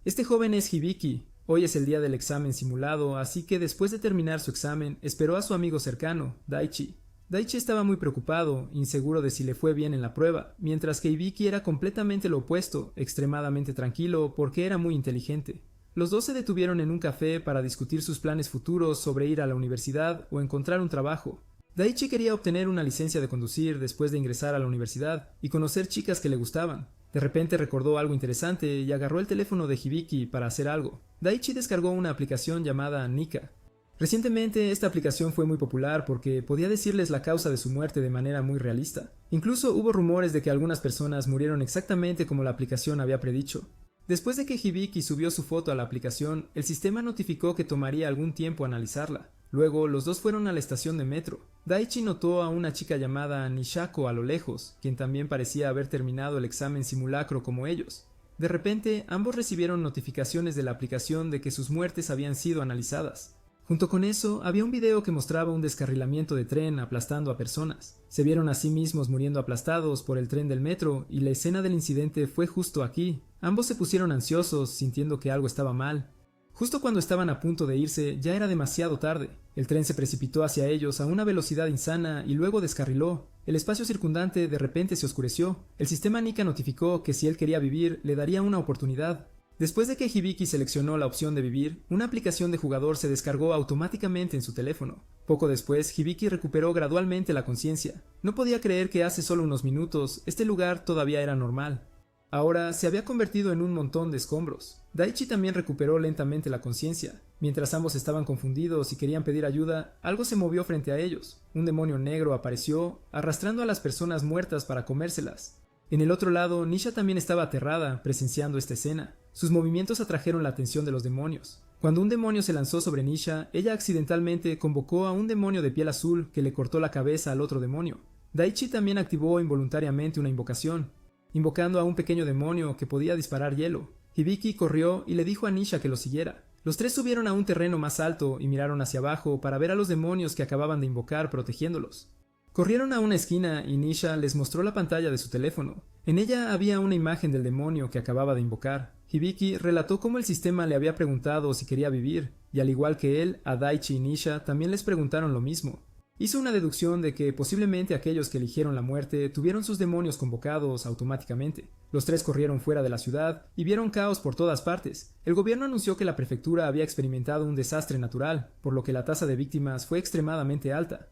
Este joven es Hibiki. Hoy es el día del examen simulado, así que después de terminar su examen, esperó a su amigo cercano, Daichi. Daichi estaba muy preocupado, inseguro de si le fue bien en la prueba, mientras que Hibiki era completamente lo opuesto, extremadamente tranquilo porque era muy inteligente. Los dos se detuvieron en un café para discutir sus planes futuros sobre ir a la universidad o encontrar un trabajo. Daichi quería obtener una licencia de conducir después de ingresar a la universidad y conocer chicas que le gustaban. De repente recordó algo interesante y agarró el teléfono de Hibiki para hacer algo. Daichi descargó una aplicación llamada Nika. Recientemente esta aplicación fue muy popular porque podía decirles la causa de su muerte de manera muy realista. Incluso hubo rumores de que algunas personas murieron exactamente como la aplicación había predicho. Después de que Hibiki subió su foto a la aplicación, el sistema notificó que tomaría algún tiempo analizarla. Luego, los dos fueron a la estación de metro. Daichi notó a una chica llamada Nishako a lo lejos, quien también parecía haber terminado el examen simulacro como ellos. De repente, ambos recibieron notificaciones de la aplicación de que sus muertes habían sido analizadas. Junto con eso, había un video que mostraba un descarrilamiento de tren aplastando a personas. Se vieron a sí mismos muriendo aplastados por el tren del metro y la escena del incidente fue justo aquí. Ambos se pusieron ansiosos, sintiendo que algo estaba mal. Justo cuando estaban a punto de irse, ya era demasiado tarde. El tren se precipitó hacia ellos a una velocidad insana y luego descarriló. El espacio circundante de repente se oscureció. El sistema Nika notificó que si él quería vivir, le daría una oportunidad. Después de que Hibiki seleccionó la opción de vivir, una aplicación de jugador se descargó automáticamente en su teléfono. Poco después, Hibiki recuperó gradualmente la conciencia. No podía creer que hace solo unos minutos este lugar todavía era normal. Ahora se había convertido en un montón de escombros. Daichi también recuperó lentamente la conciencia. Mientras ambos estaban confundidos y querían pedir ayuda, algo se movió frente a ellos. Un demonio negro apareció, arrastrando a las personas muertas para comérselas. En el otro lado, Nisha también estaba aterrada, presenciando esta escena. Sus movimientos atrajeron la atención de los demonios. Cuando un demonio se lanzó sobre Nisha, ella accidentalmente convocó a un demonio de piel azul que le cortó la cabeza al otro demonio. Daichi también activó involuntariamente una invocación, invocando a un pequeño demonio que podía disparar hielo. Hibiki corrió y le dijo a Nisha que lo siguiera. Los tres subieron a un terreno más alto y miraron hacia abajo para ver a los demonios que acababan de invocar protegiéndolos. Corrieron a una esquina y Nisha les mostró la pantalla de su teléfono. En ella había una imagen del demonio que acababa de invocar. Hibiki relató cómo el sistema le había preguntado si quería vivir, y al igual que él, a Daichi y Nisha también les preguntaron lo mismo. Hizo una deducción de que posiblemente aquellos que eligieron la muerte tuvieron sus demonios convocados automáticamente. Los tres corrieron fuera de la ciudad y vieron caos por todas partes. El gobierno anunció que la prefectura había experimentado un desastre natural, por lo que la tasa de víctimas fue extremadamente alta.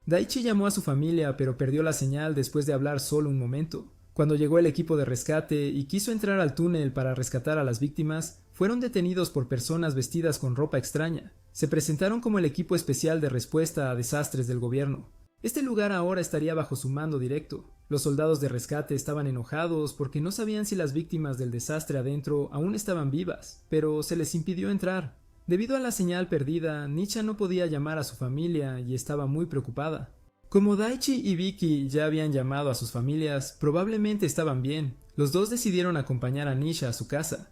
Daichi llamó a su familia, pero perdió la señal después de hablar solo un momento. Cuando llegó el equipo de rescate y quiso entrar al túnel para rescatar a las víctimas, fueron detenidos por personas vestidas con ropa extraña. Se presentaron como el equipo especial de respuesta a desastres del gobierno. Este lugar ahora estaría bajo su mando directo. Los soldados de rescate estaban enojados porque no sabían si las víctimas del desastre adentro aún estaban vivas, pero se les impidió entrar. Debido a la señal perdida, Nisha no podía llamar a su familia y estaba muy preocupada. Como Daichi y Vicky ya habían llamado a sus familias, probablemente estaban bien. Los dos decidieron acompañar a Nisha a su casa.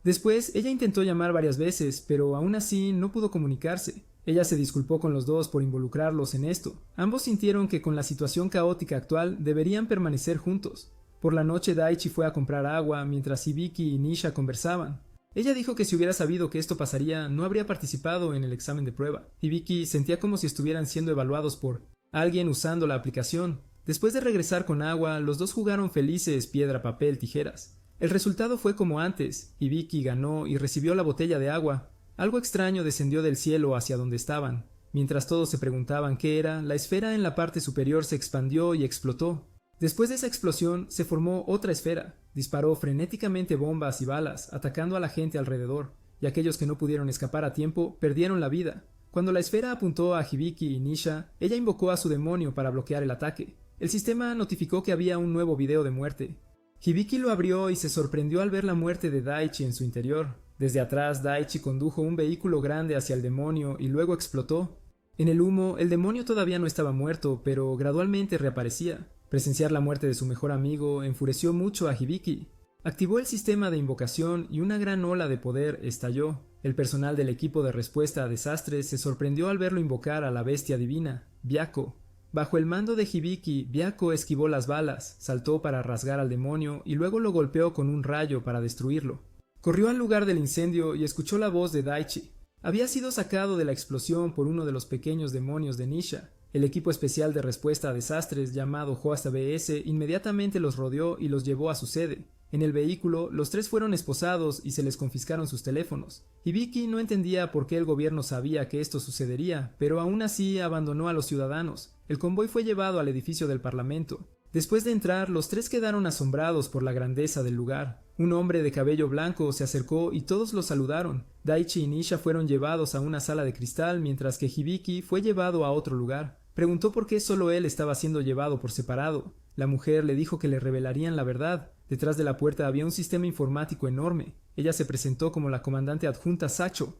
Después, ella intentó llamar varias veces, pero aún así no pudo comunicarse. Ella se disculpó con los dos por involucrarlos en esto. Ambos sintieron que con la situación caótica actual deberían permanecer juntos. Por la noche Daichi fue a comprar agua mientras Hibiki y Nisha conversaban. Ella dijo que si hubiera sabido que esto pasaría, no habría participado en el examen de prueba. Hibiki sentía como si estuvieran siendo evaluados por alguien usando la aplicación. Después de regresar con agua, los dos jugaron felices piedra, papel, tijeras. El resultado fue como antes. Hibiki ganó y recibió la botella de agua. Algo extraño descendió del cielo hacia donde estaban. Mientras todos se preguntaban qué era, la esfera en la parte superior se expandió y explotó. Después de esa explosión, se formó otra esfera. Disparó frenéticamente bombas y balas, atacando a la gente alrededor, y aquellos que no pudieron escapar a tiempo perdieron la vida. Cuando la esfera apuntó a Hibiki y Nisha, ella invocó a su demonio para bloquear el ataque. El sistema notificó que había un nuevo video de muerte. Hibiki lo abrió y se sorprendió al ver la muerte de Daichi en su interior. Desde atrás, Daichi condujo un vehículo grande hacia el demonio y luego explotó. En el humo, el demonio todavía no estaba muerto, pero gradualmente reaparecía. Presenciar la muerte de su mejor amigo enfureció mucho a Hibiki. Activó el sistema de invocación y una gran ola de poder estalló. El personal del equipo de respuesta a desastres se sorprendió al verlo invocar a la bestia divina, Byakko. Bajo el mando de Hibiki, Byakko esquivó las balas, saltó para rasgar al demonio y luego lo golpeó con un rayo para destruirlo. Corrió al lugar del incendio y escuchó la voz de Daichi. Había sido sacado de la explosión por uno de los pequeños demonios de Nisha. El equipo especial de respuesta a desastres llamado JBS inmediatamente los rodeó y los llevó a su sede. En el vehículo, los tres fueron esposados y se les confiscaron sus teléfonos. Hibiki no entendía por qué el gobierno sabía que esto sucedería, pero aún así abandonó a los ciudadanos. El convoy fue llevado al edificio del Parlamento. Después de entrar, los tres quedaron asombrados por la grandeza del lugar. Un hombre de cabello blanco se acercó y todos lo saludaron. Daichi y Nisha fueron llevados a una sala de cristal, mientras que Hibiki fue llevado a otro lugar. Preguntó por qué solo él estaba siendo llevado por separado. La mujer le dijo que le revelarían la verdad. Detrás de la puerta había un sistema informático enorme. Ella se presentó como la comandante adjunta Sacho.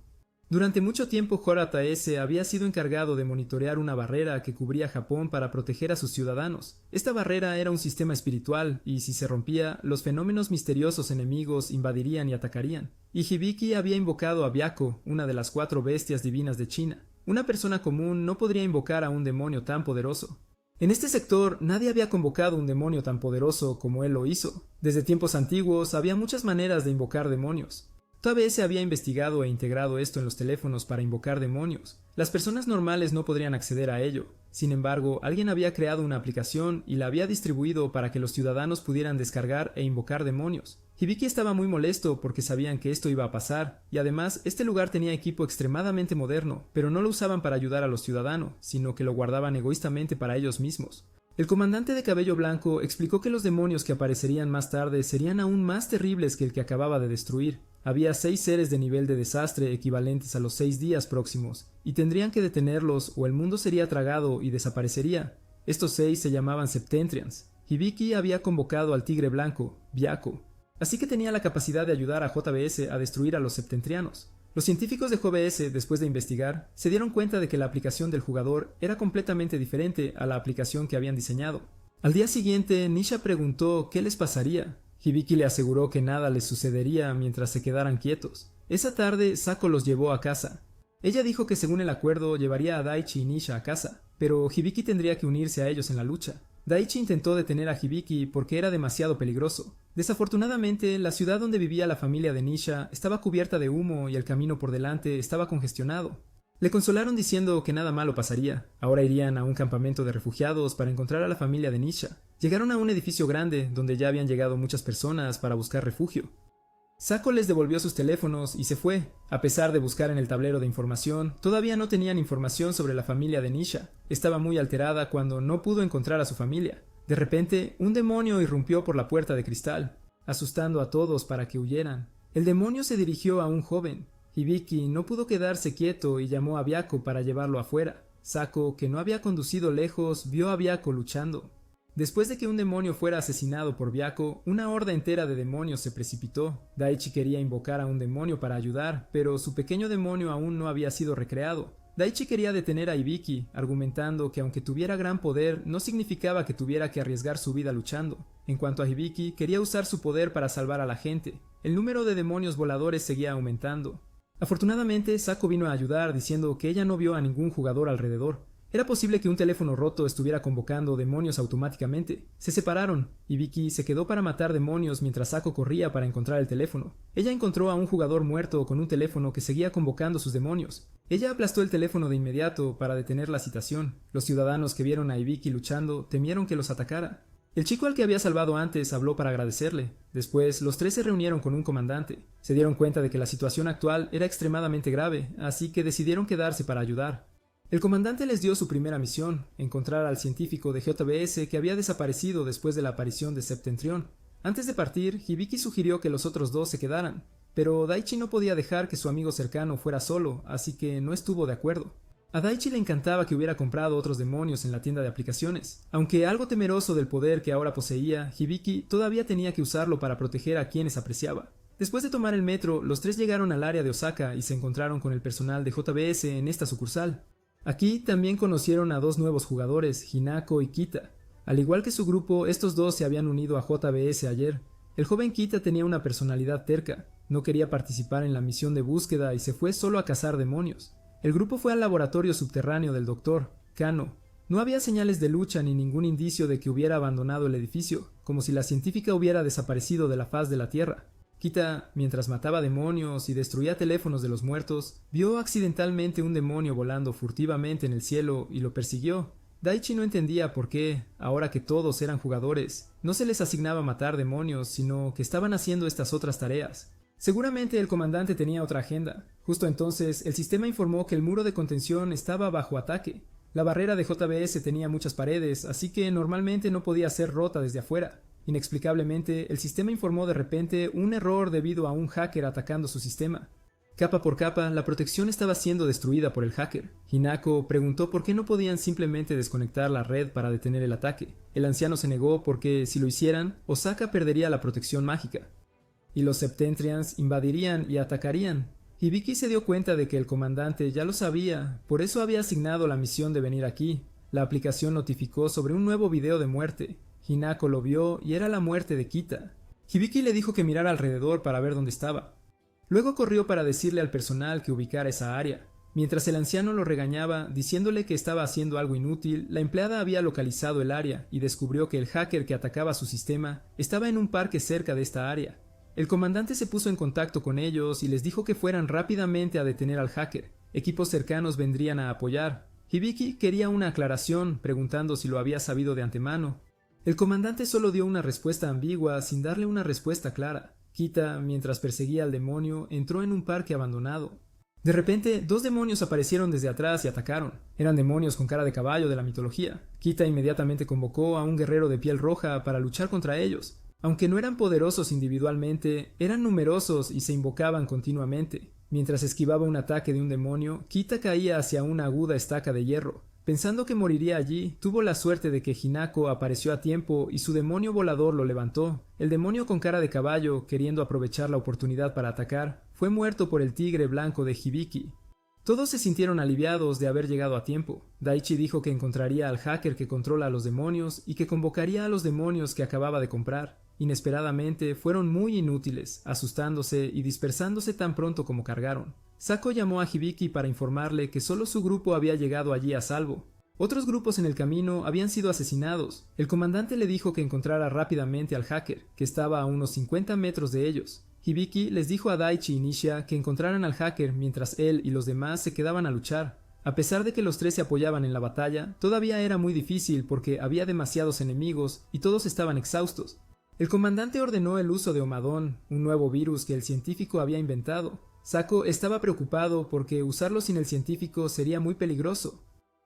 Durante mucho tiempo JS había sido encargado de monitorear una barrera que cubría Japón para proteger a sus ciudadanos. Esta barrera era un sistema espiritual y si se rompía, los fenómenos misteriosos enemigos invadirían y atacarían. Y Hibiki había invocado a Byakko, una de las 4 bestias divinas de China. Una persona común no podría invocar a un demonio tan poderoso. En este sector nadie había convocado un demonio tan poderoso como él lo hizo. Desde tiempos antiguos había muchas maneras de invocar demonios. JBS había investigado e integrado esto en los teléfonos para invocar demonios. Las personas normales no podrían acceder a ello. Sin embargo, alguien había creado una aplicación y la había distribuido para que los ciudadanos pudieran descargar e invocar demonios. Hibiki estaba muy molesto porque sabían que esto iba a pasar, y además este lugar tenía equipo extremadamente moderno, pero no lo usaban para ayudar a los ciudadanos, sino que lo guardaban egoístamente para ellos mismos. El comandante de cabello blanco explicó que los demonios que aparecerían más tarde serían aún más terribles que el que acababa de destruir. Había 6 seres de nivel de desastre equivalentes a los 6 días próximos, y tendrían que detenerlos o el mundo sería tragado y desaparecería. Estos 6 se llamaban Septentrians. Hibiki había convocado al tigre blanco, Byakko, así que tenía la capacidad de ayudar a JBS a destruir a los septentrianos. Los científicos de JBS, después de investigar, se dieron cuenta de que la aplicación del jugador era completamente diferente a la aplicación que habían diseñado. Al día siguiente, Nisha preguntó qué les pasaría. Hibiki le aseguró que nada les sucedería mientras se quedaran quietos. Esa tarde, Sako los llevó a casa. Ella dijo que según el acuerdo llevaría a Daichi y Nisha a casa, pero Hibiki tendría que unirse a ellos en la lucha. Daichi intentó detener a Hibiki porque era demasiado peligroso. Desafortunadamente, la ciudad donde vivía la familia de Nisha estaba cubierta de humo y el camino por delante estaba congestionado. Le consolaron diciendo que nada malo pasaría. Ahora irían a un campamento de refugiados para encontrar a la familia de Nisha. Llegaron a un edificio grande donde ya habían llegado muchas personas para buscar refugio. Sako les devolvió sus teléfonos y se fue. A pesar de buscar en el tablero de información, todavía no tenían información sobre la familia de Nisha. Estaba muy alterada cuando no pudo encontrar a su familia. De repente, un demonio irrumpió por la puerta de cristal, asustando a todos para que huyeran. El demonio se dirigió a un joven. Hibiki no pudo quedarse quieto y llamó a Byakko para llevarlo afuera. Sako, que no había conducido lejos, vio a Byakko luchando. Después de que un demonio fuera asesinado por Byakko, una horda entera de demonios se precipitó. Daichi quería invocar a un demonio para ayudar, pero su pequeño demonio aún no había sido recreado. Daichi quería detener a Hibiki, argumentando que aunque tuviera gran poder, no significaba que tuviera que arriesgar su vida luchando. En cuanto a Hibiki, quería usar su poder para salvar a la gente. El número de demonios voladores seguía aumentando. Afortunadamente, Sako vino a ayudar diciendo que ella no vio a ningún jugador alrededor. Era posible que un teléfono roto estuviera convocando demonios automáticamente. Se separaron. Hibiki se quedó para matar demonios mientras Sako corría para encontrar el teléfono. Ella encontró a un jugador muerto con un teléfono que seguía convocando sus demonios. Ella aplastó el teléfono de inmediato para detener la citación. Los ciudadanos que vieron a Hibiki luchando temieron que los atacara. El chico al que había salvado antes habló para agradecerle. Después, los tres se reunieron con un comandante. Se dieron cuenta de que la situación actual era extremadamente grave, así que decidieron quedarse para ayudar. El comandante les dio su primera misión, encontrar al científico de JBS que había desaparecido después de la aparición de Septentrión. Antes de partir, Hibiki sugirió que los otros dos se quedaran, pero Daichi no podía dejar que su amigo cercano fuera solo, así que no estuvo de acuerdo. A Daichi le encantaba que hubiera comprado otros demonios en la tienda de aplicaciones. Aunque algo temeroso del poder que ahora poseía, Hibiki todavía tenía que usarlo para proteger a quienes apreciaba. Después de tomar el metro, los tres llegaron al área de Osaka y se encontraron con el personal de JBS en esta sucursal. Aquí también conocieron a 2 nuevos jugadores, Hinako y Kita. Al igual que su grupo, estos dos se habían unido a JBS ayer. El joven Kita tenía una personalidad terca, no quería participar en la misión de búsqueda y se fue solo a cazar demonios. El grupo fue al laboratorio subterráneo del doctor, Kano. No había señales de lucha ni ningún indicio de que hubiera abandonado el edificio, como si la científica hubiera desaparecido de la faz de la Tierra. Kita, mientras mataba demonios y destruía teléfonos de los muertos, vio accidentalmente un demonio volando furtivamente en el cielo y lo persiguió. Daichi no entendía por qué, ahora que todos eran jugadores, no se les asignaba matar demonios, sino que estaban haciendo estas otras tareas. Seguramente el comandante tenía otra agenda. Justo entonces, el sistema informó que el muro de contención estaba bajo ataque. La barrera de JBS tenía muchas paredes, así que normalmente no podía ser rota desde afuera. Inexplicablemente, el sistema informó de repente un error debido a un hacker atacando su sistema. Capa por capa, la protección estaba siendo destruida por el hacker. Hinako preguntó por qué no podían simplemente desconectar la red para detener el ataque. El anciano se negó porque, si lo hicieran, Osaka perdería la protección mágica. Y los Septentrians invadirían y atacarían. Hibiki se dio cuenta de que el comandante ya lo sabía, por eso había asignado la misión de venir aquí. La aplicación notificó sobre un nuevo video de muerte. Hinako lo vio y era la muerte de Kita. Hibiki le dijo que mirara alrededor para ver dónde estaba. Luego corrió para decirle al personal que ubicara esa área. Mientras el anciano lo regañaba, diciéndole que estaba haciendo algo inútil, la empleada había localizado el área y descubrió que el hacker que atacaba su sistema estaba en un parque cerca de esta área. El comandante se puso en contacto con ellos y les dijo que fueran rápidamente a detener al hacker. Equipos cercanos vendrían a apoyar. Hibiki quería una aclaración, preguntando si lo había sabido de antemano. El comandante solo dio una respuesta ambigua sin darle una respuesta clara. Kita, mientras perseguía al demonio, entró en un parque abandonado. De repente, dos demonios aparecieron desde atrás y atacaron. Eran demonios con cara de caballo de la mitología. Kita inmediatamente convocó a un guerrero de piel roja para luchar contra ellos. Aunque no eran poderosos individualmente, eran numerosos y se invocaban continuamente. Mientras esquivaba un ataque de un demonio, Kita caía hacia una aguda estaca de hierro. Pensando que moriría allí, tuvo la suerte de que Hinako apareció a tiempo y su demonio volador lo levantó. El demonio con cara de caballo, queriendo aprovechar la oportunidad para atacar, fue muerto por el tigre blanco de Hibiki. Todos se sintieron aliviados de haber llegado a tiempo. Daichi dijo que encontraría al hacker que controla a los demonios y que convocaría a los demonios que acababa de comprar. Inesperadamente fueron muy inútiles, asustándose y dispersándose tan pronto como cargaron. Sako llamó a Hibiki para informarle que solo su grupo había llegado allí a salvo. Otros grupos en el camino habían sido asesinados. El comandante le dijo que encontrara rápidamente al hacker, que estaba a unos 50 metros de ellos. Hibiki les dijo a Daichi y Nisha que encontraran al hacker mientras él y los demás se quedaban a luchar. A pesar de que los tres se apoyaban en la batalla, todavía era muy difícil porque había demasiados enemigos y todos estaban exhaustos. El comandante ordenó el uso de Omadón, un nuevo virus que el científico había inventado. Sako estaba preocupado porque usarlo sin el científico sería muy peligroso.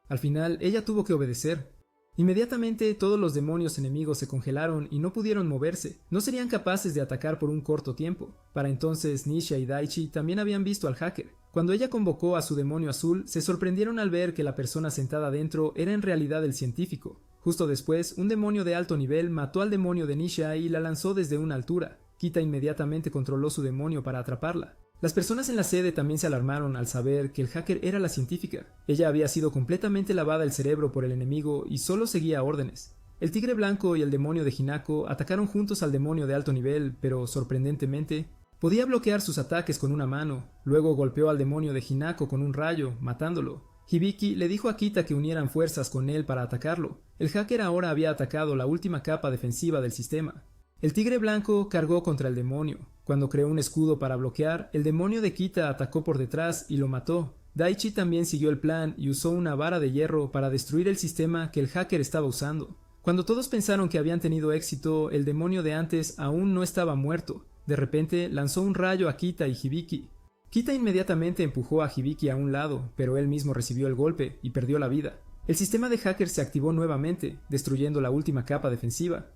Al final, ella tuvo que obedecer. Inmediatamente todos los demonios enemigos se congelaron y no pudieron moverse. No serían capaces de atacar por un corto tiempo. Para entonces, Nisha y Daichi también habían visto al hacker. Cuando ella convocó a su demonio azul, se sorprendieron al ver que la persona sentada dentro era en realidad el científico. Justo después, un demonio de alto nivel mató al demonio de Nisha y la lanzó desde una altura. Kita inmediatamente controló su demonio para atraparla. Las personas en la sede también se alarmaron al saber que el hacker era la científica. Ella había sido completamente lavada el cerebro por el enemigo y solo seguía órdenes. El tigre blanco y el demonio de Hinako atacaron juntos al demonio de alto nivel, pero sorprendentemente, podía bloquear sus ataques con una mano. Luego golpeó al demonio de Hinako con un rayo, matándolo. Hibiki le dijo a Kita que unieran fuerzas con él para atacarlo. El hacker ahora había atacado la última capa defensiva del sistema. El tigre blanco cargó contra el demonio. Cuando creó un escudo para bloquear, el demonio de Kita atacó por detrás y lo mató. Daichi también siguió el plan y usó una vara de hierro para destruir el sistema que el hacker estaba usando. Cuando todos pensaron que habían tenido éxito, el demonio de antes aún no estaba muerto. De repente lanzó un rayo a Kita y Hibiki. Kita inmediatamente empujó a Hibiki a un lado, pero él mismo recibió el golpe y perdió la vida. El sistema de hacker se activó nuevamente, destruyendo la última capa defensiva.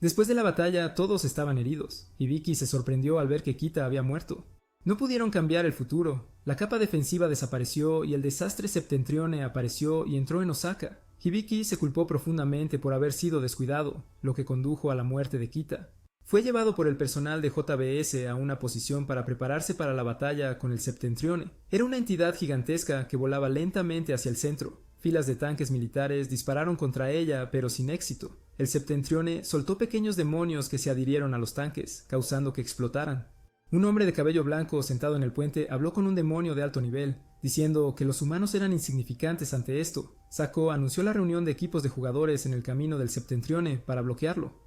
Después de la batalla, todos estaban heridos. Hibiki se sorprendió al ver que Kita había muerto. No pudieron cambiar el futuro. La capa defensiva desapareció y el desastre Septentrione apareció y entró en Osaka. Hibiki se culpó profundamente por haber sido descuidado, lo que condujo a la muerte de Kita. Fue llevado por el personal de JBS a una posición para prepararse para la batalla con el Septentrione. Era una entidad gigantesca que volaba lentamente hacia el centro. Filas de tanques militares dispararon contra ella, pero sin éxito. El Septentrione soltó pequeños demonios que se adhirieron a los tanques, causando que explotaran. Un hombre de cabello blanco sentado en el puente habló con un demonio de alto nivel, diciendo que los humanos eran insignificantes ante esto. Sako anunció la reunión de equipos de jugadores en el camino del Septentrione para bloquearlo.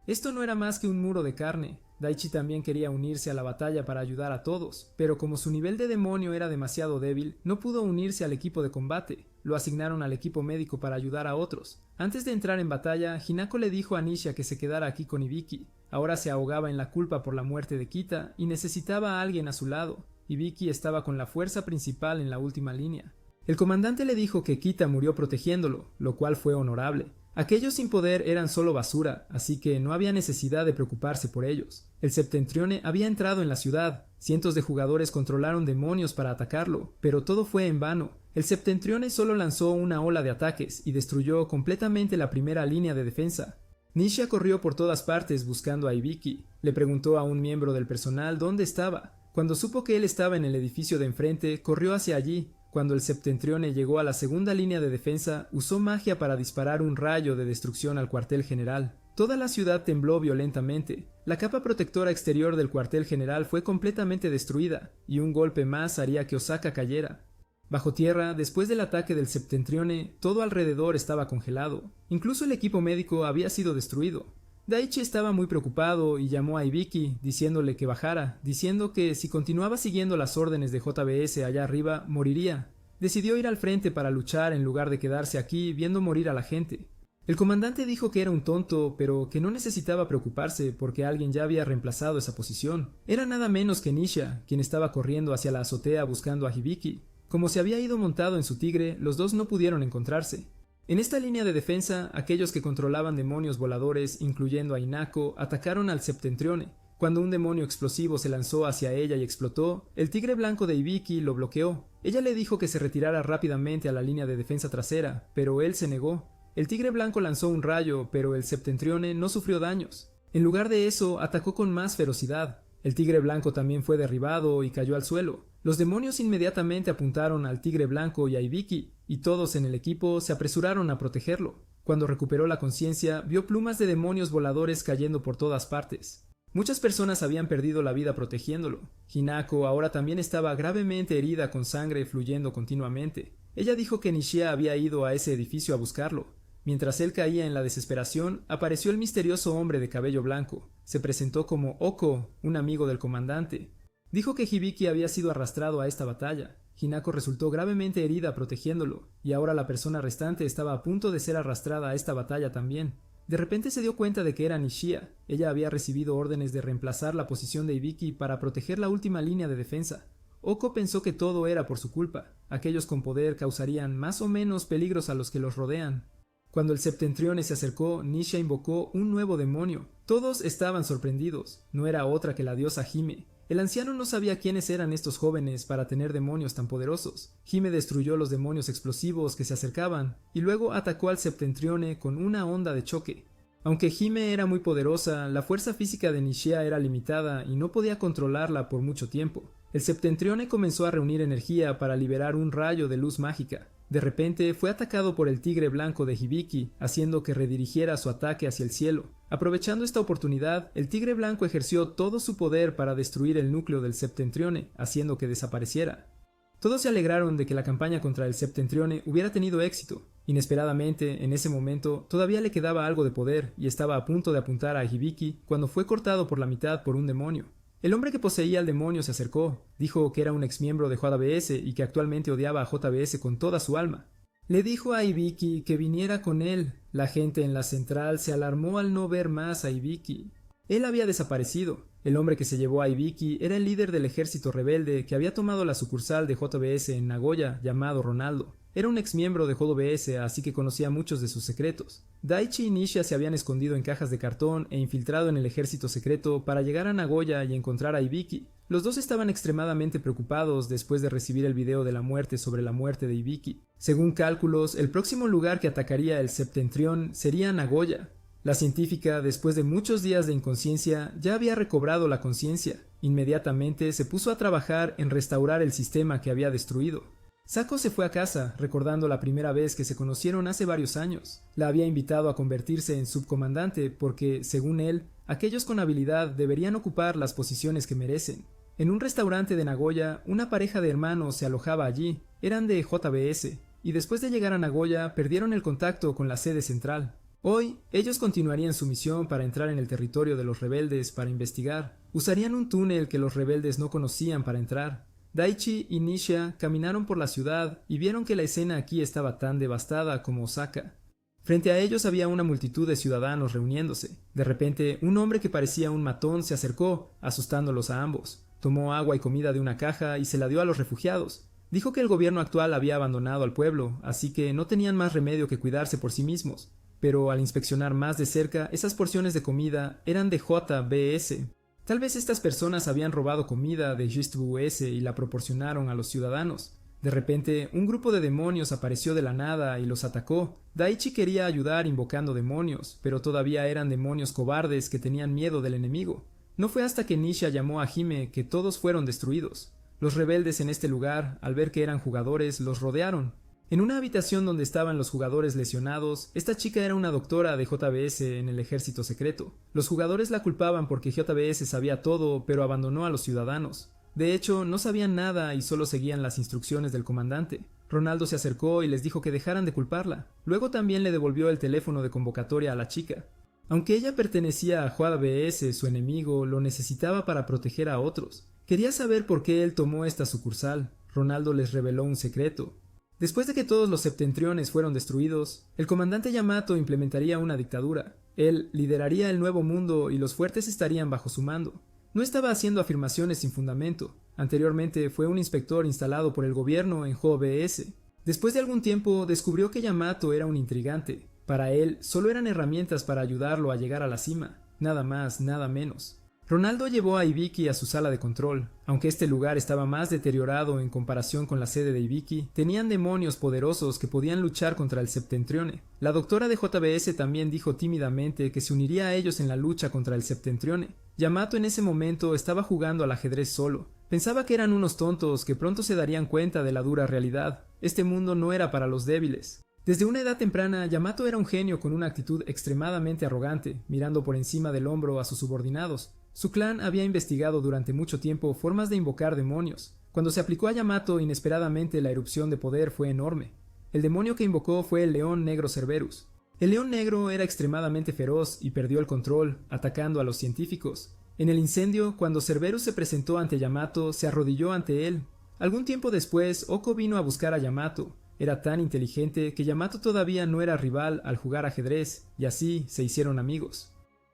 Esto no era más que un muro de carne. Daichi también quería unirse a la batalla para ayudar a todos, pero como su nivel de demonio era demasiado débil, no pudo unirse al equipo de combate. Lo asignaron al equipo médico para ayudar a otros. Antes de entrar en batalla, Hinako le dijo a Nisha que se quedara aquí con Hibiki. Ahora se ahogaba en la culpa por la muerte de Kita y necesitaba a alguien a su lado. Hibiki estaba con la fuerza principal en la última línea. El comandante le dijo que Kita murió protegiéndolo, lo cual fue honorable. Aquellos sin poder eran solo basura, así que no había necesidad de preocuparse por ellos. El Septentrione había entrado en la ciudad. Cientos de jugadores controlaron demonios para atacarlo, pero todo fue en vano. El Septentrione solo lanzó una ola de ataques y destruyó completamente la primera línea de defensa. Nisha corrió por todas partes buscando a Hibiki. Le preguntó a un miembro del personal dónde estaba. Cuando supo que él estaba en el edificio de enfrente, corrió hacia allí. Cuando el Septentrione llegó a la segunda línea de defensa, usó magia para disparar un rayo de destrucción al cuartel general. Toda la ciudad tembló violentamente. La capa protectora exterior del cuartel general fue completamente destruida, y un golpe más haría que Osaka cayera. Bajo tierra, después del ataque del Septentrione, todo alrededor estaba congelado. Incluso el equipo médico había sido destruido. Daichi estaba muy preocupado y llamó a Hibiki, diciéndole que bajara, diciendo que si continuaba siguiendo las órdenes de JBS allá arriba, moriría. Decidió ir al frente para luchar en lugar de quedarse aquí viendo morir a la gente. El comandante dijo que era un tonto, pero que no necesitaba preocuparse porque alguien ya había reemplazado esa posición. Era nada menos que Nisha, quien estaba corriendo hacia la azotea buscando a Hibiki. Como se había ido montado en su tigre, los dos no pudieron encontrarse. En esta línea de defensa, aquellos que controlaban demonios voladores, incluyendo a Hinako, atacaron al Septentrione. Cuando un demonio explosivo se lanzó hacia ella y explotó, el tigre blanco de Hibiki lo bloqueó. Ella le dijo que se retirara rápidamente a la línea de defensa trasera, pero él se negó. El tigre blanco lanzó un rayo, pero el Septentrione no sufrió daños. En lugar de eso, atacó con más ferocidad. El tigre blanco también fue derribado y cayó al suelo. Los demonios inmediatamente apuntaron al tigre blanco y a Hibiki, y todos en el equipo se apresuraron a protegerlo. Cuando recuperó la conciencia, vio plumas de demonios voladores cayendo por todas partes. Muchas personas habían perdido la vida protegiéndolo. Hinako ahora también estaba gravemente herida con sangre fluyendo continuamente. Ella dijo que Nishia había ido a ese edificio a buscarlo. Mientras él caía en la desesperación, apareció el misterioso hombre de cabello blanco. Se presentó como Oko, un amigo del comandante. Dijo que Hibiki había sido arrastrado a esta batalla. Hinako resultó gravemente herida protegiéndolo, y ahora la persona restante estaba a punto de ser arrastrada a esta batalla también. De repente se dio cuenta de que era Nishia. Ella había recibido órdenes de reemplazar la posición de Hibiki para proteger la última línea de defensa. Oko pensó que todo era por su culpa. Aquellos con poder causarían más o menos peligros a los que los rodean. Cuando el Septentrione se acercó, Nisha invocó un nuevo demonio. Todos estaban sorprendidos. No era otra que la diosa Hime. El anciano no sabía quiénes eran estos jóvenes para tener demonios tan poderosos. Hime destruyó los demonios explosivos que se acercaban, y luego atacó al Septentrione con una onda de choque. Aunque Hime era muy poderosa, la fuerza física de Nishia era limitada y no podía controlarla por mucho tiempo. El Septentrione comenzó a reunir energía para liberar un rayo de luz mágica. De repente fue atacado por el tigre blanco de Hibiki, haciendo que redirigiera su ataque hacia el cielo. Aprovechando esta oportunidad, el tigre blanco ejerció todo su poder para destruir el núcleo del Septentrione, haciendo que desapareciera. Todos se alegraron de que la campaña contra el Septentrione hubiera tenido éxito. Inesperadamente, en ese momento, todavía le quedaba algo de poder y estaba a punto de apuntar a Hibiki cuando fue cortado por la mitad por un demonio. El hombre que poseía al demonio se acercó, dijo que era un exmiembro de JBS y que actualmente odiaba a JBS con toda su alma. Le dijo a Hibiki que viniera con él. La gente en la central se alarmó al no ver más a Hibiki. Él había desaparecido. El hombre que se llevó a Hibiki era el líder del ejército rebelde que había tomado la sucursal de JBS en Nagoya, llamado Ronaldo. Era un exmiembro de JBS, así que conocía muchos de sus secretos. Daichi y Nisha se habían escondido en cajas de cartón e infiltrado en el ejército secreto para llegar a Nagoya y encontrar a Hibiki. Los dos estaban extremadamente preocupados después de recibir el video de la muerte sobre la muerte de Hibiki. Según cálculos, el próximo lugar que atacaría el Septentrión sería Nagoya. La científica, después de muchos días de inconsciencia, ya había recobrado la conciencia. Inmediatamente se puso a trabajar en restaurar el sistema que había destruido. Sako se fue a casa, recordando la primera vez que se conocieron hace varios años. La había invitado a convertirse en subcomandante porque, según él, aquellos con habilidad deberían ocupar las posiciones que merecen. En un restaurante de Nagoya, una pareja de hermanos se alojaba allí. Eran de JBS, y después de llegar a Nagoya, perdieron el contacto con la sede central. Hoy, ellos continuarían su misión para entrar en el territorio de los rebeldes para investigar. Usarían un túnel que los rebeldes no conocían para entrar. Daichi y Nisha caminaron por la ciudad y vieron que la escena aquí estaba tan devastada como Osaka. Frente a ellos había una multitud de ciudadanos reuniéndose. De repente, un hombre que parecía un matón se acercó, asustándolos a ambos. Tomó agua y comida de una caja y se la dio a los refugiados. Dijo que el gobierno actual había abandonado al pueblo, así que no tenían más remedio que cuidarse por sí mismos. Pero al inspeccionar más de cerca, esas porciones de comida eran de JBS. Tal vez estas personas habían robado comida de JBS y la proporcionaron a los ciudadanos. De repente, un grupo de demonios apareció de la nada y los atacó. Daichi quería ayudar invocando demonios, pero todavía eran demonios cobardes que tenían miedo del enemigo. No fue hasta que Nisha llamó a Hime que todos fueron destruidos. Los rebeldes en este lugar, al ver que eran jugadores, los rodearon. En una habitación donde estaban los jugadores lesionados, esta chica era una doctora de JBS en el ejército secreto. Los jugadores la culpaban porque JBS sabía todo, pero abandonó a los ciudadanos. De hecho, no sabían nada y solo seguían las instrucciones del comandante. Ronaldo se acercó y les dijo que dejaran de culparla. Luego también le devolvió el teléfono de convocatoria a la chica. Aunque ella pertenecía a JBS, su enemigo lo necesitaba para proteger a otros. Quería saber por qué él tomó esta sucursal. Ronaldo les reveló un secreto. Después de que todos los septentriones fueron destruidos, el comandante Yamato implementaría una dictadura. Él lideraría el nuevo mundo y los fuertes estarían bajo su mando. No estaba haciendo afirmaciones sin fundamento. Anteriormente fue un inspector instalado por el gobierno en JBS. Después de algún tiempo descubrió que Yamato era un intrigante. Para él solo eran herramientas para ayudarlo a llegar a la cima. Nada más, nada menos. Ronaldo llevó a Ibiki a su sala de control. Aunque este lugar estaba más deteriorado en comparación con la sede de Ibiki, tenían demonios poderosos que podían luchar contra el Septentrione. La doctora de JBS también dijo tímidamente que se uniría a ellos en la lucha contra el Septentrione. Yamato en ese momento estaba jugando al ajedrez solo. Pensaba que eran unos tontos que pronto se darían cuenta de la dura realidad. Este mundo no era para los débiles. Desde una edad temprana, Yamato era un genio con una actitud extremadamente arrogante, mirando por encima del hombro a sus subordinados. Su clan había investigado durante mucho tiempo formas de invocar demonios. Cuando se aplicó a Yamato, inesperadamente la erupción de poder fue enorme. El demonio que invocó fue el león negro Cerberus. El león negro era extremadamente feroz y perdió el control, atacando a los científicos. En el incendio, cuando Cerberus se presentó ante Yamato, se arrodilló ante él. Algún tiempo después, Oko vino a buscar a Yamato. Era tan inteligente que Yamato todavía no era rival al jugar ajedrez, y así se hicieron amigos.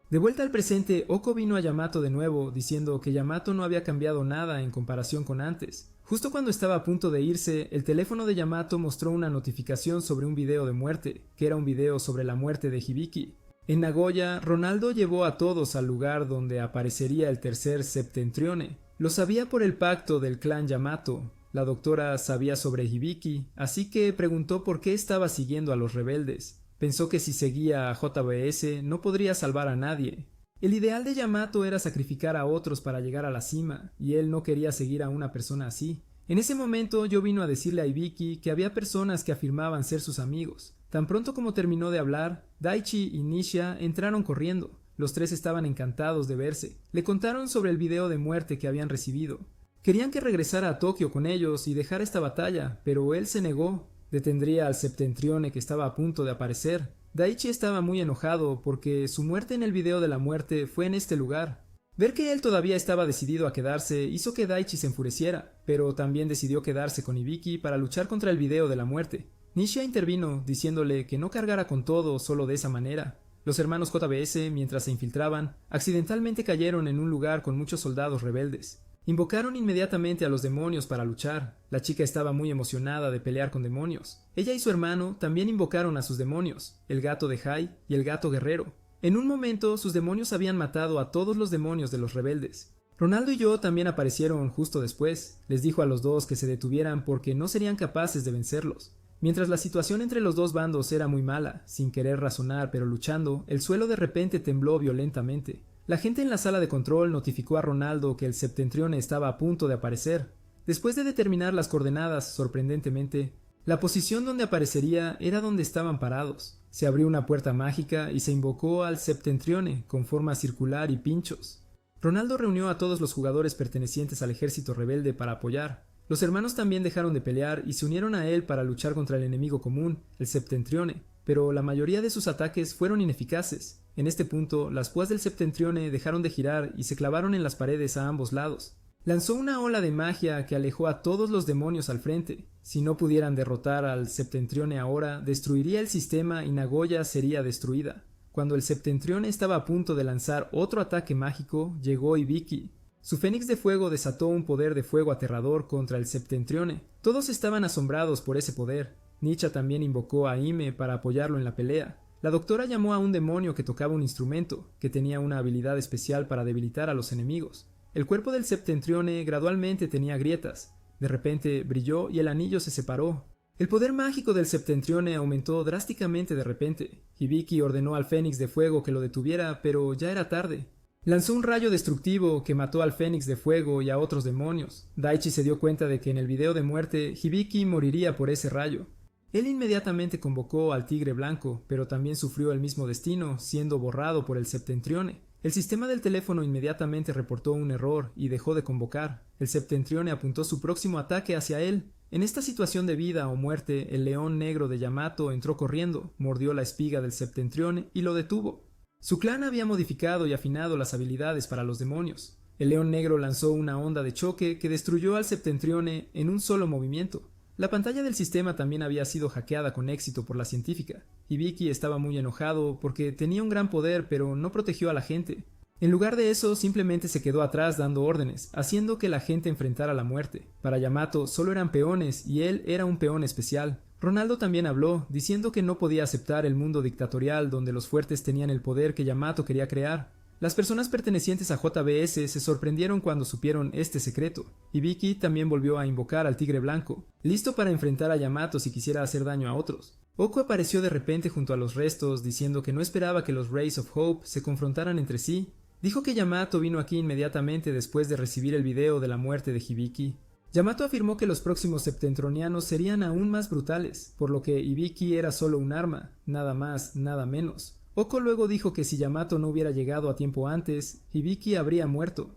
De vuelta al presente, Oko vino a Yamato de nuevo, diciendo que Yamato no había cambiado nada en comparación con antes. Justo cuando estaba a punto de irse, el teléfono de Yamato mostró una notificación sobre un video de muerte, que era un video sobre la muerte de Hibiki. En Nagoya, Ronaldo llevó a todos al lugar donde aparecería el tercer Septentrione. Lo sabía por el pacto del clan Yamato. La doctora sabía sobre Hibiki, así que preguntó por qué estaba siguiendo a los rebeldes. Pensó que si seguía a JBS no podría salvar a nadie. El ideal de Yamato era sacrificar a otros para llegar a la cima, y él no quería seguir a una persona así. En ese momento yo vino a decirle a Ibiki que había personas que afirmaban ser sus amigos. Tan pronto como terminó de hablar, Daichi y Nisha entraron corriendo. Los tres estaban encantados de verse. Le contaron sobre el video de muerte que habían recibido. Querían que regresara a Tokio con ellos y dejara esta batalla, pero él se negó. Detendría al Septentrione que estaba a punto de aparecer. Daichi estaba muy enojado porque su muerte en el video de la muerte fue en este lugar. Ver que él todavía estaba decidido a quedarse hizo que Daichi se enfureciera, pero también decidió quedarse con Ibiki para luchar contra el video de la muerte. Nisha intervino, diciéndole que no cargara con todo solo de esa manera. Los hermanos JBS, mientras se infiltraban, accidentalmente cayeron en un lugar con muchos soldados rebeldes. Invocaron inmediatamente a los demonios para luchar. La chica estaba muy emocionada de pelear con demonios. Ella y su hermano también invocaron a sus demonios, el gato de Hai y el gato guerrero. En un momento, sus demonios habían matado a todos los demonios de los rebeldes. Ronaldo y yo también aparecieron justo después. Les dijo a los dos que se detuvieran porque no serían capaces de vencerlos. Mientras la situación entre los dos bandos era muy mala, sin querer razonar pero luchando, el suelo de repente tembló violentamente. La gente en la sala de control notificó a Ronaldo que el Septentrione estaba a punto de aparecer. Después de determinar las coordenadas, sorprendentemente, la posición donde aparecería era donde estaban parados. Se abrió una puerta mágica y se invocó al Septentrione con forma circular y pinchos. Ronaldo reunió a todos los jugadores pertenecientes al ejército rebelde para apoyar. Los hermanos también dejaron de pelear y se unieron a él para luchar contra el enemigo común, el Septentrione. pero la mayoría de sus ataques fueron ineficaces. En este punto, las púas del Septentrione dejaron de girar y se clavaron en las paredes a ambos lados. Lanzó una ola de magia que alejó a todos los demonios al frente. Si no pudieran derrotar al Septentrione ahora, destruiría el sistema y Nagoya sería destruida. Cuando el Septentrione estaba a punto de lanzar otro ataque mágico, llegó Hibiki. Su Fénix de Fuego desató un poder de fuego aterrador contra el Septentrione. Todos estaban asombrados por ese poder. Nicha también invocó a Hime para apoyarlo en la pelea. La doctora llamó a un demonio que tocaba un instrumento, que tenía una habilidad especial para debilitar a los enemigos. El cuerpo del Septentrione gradualmente tenía grietas. De repente brilló y el anillo se separó. El poder mágico del Septentrione aumentó drásticamente de repente. Hibiki ordenó al Fénix de Fuego que lo detuviera, pero ya era tarde. Lanzó un rayo destructivo que mató al Fénix de Fuego y a otros demonios. Daichi se dio cuenta de que en el video de muerte Hibiki moriría por ese rayo. Él inmediatamente convocó al Tigre Blanco, pero también sufrió el mismo destino, siendo borrado por el Septentrione. El sistema del teléfono inmediatamente reportó un error y dejó de convocar. El Septentrione apuntó su próximo ataque hacia él. En esta situación de vida o muerte, el león negro de Yamato entró corriendo, mordió la espiga del Septentrione y lo detuvo. Su clan había modificado y afinado las habilidades para los demonios. El león negro lanzó una onda de choque que destruyó al Septentrione en un solo movimiento. La pantalla del sistema también había sido hackeada con éxito por la científica. Hibiki estaba muy enojado porque tenía un gran poder pero no protegió a la gente. En lugar de eso, simplemente se quedó atrás dando órdenes, haciendo que la gente enfrentara la muerte. Para Yamato solo eran peones y él era un peón especial. Ronaldo también habló, diciendo que no podía aceptar el mundo dictatorial donde los fuertes tenían el poder que Yamato quería crear. Las personas pertenecientes a JBS se sorprendieron cuando supieron este secreto. Hibiki también volvió a invocar al Tigre Blanco, listo para enfrentar a Yamato si quisiera hacer daño a otros. Oko apareció de repente junto a los restos, diciendo que no esperaba que los Rays of Hope se confrontaran entre sí. Dijo que Yamato vino aquí inmediatamente después de recibir el video de la muerte de Hibiki. Yamato afirmó que los próximos septentronianos serían aún más brutales, por lo que Hibiki era solo un arma, nada más, nada menos. Oko luego dijo que si Yamato no hubiera llegado a tiempo antes, Hibiki habría muerto.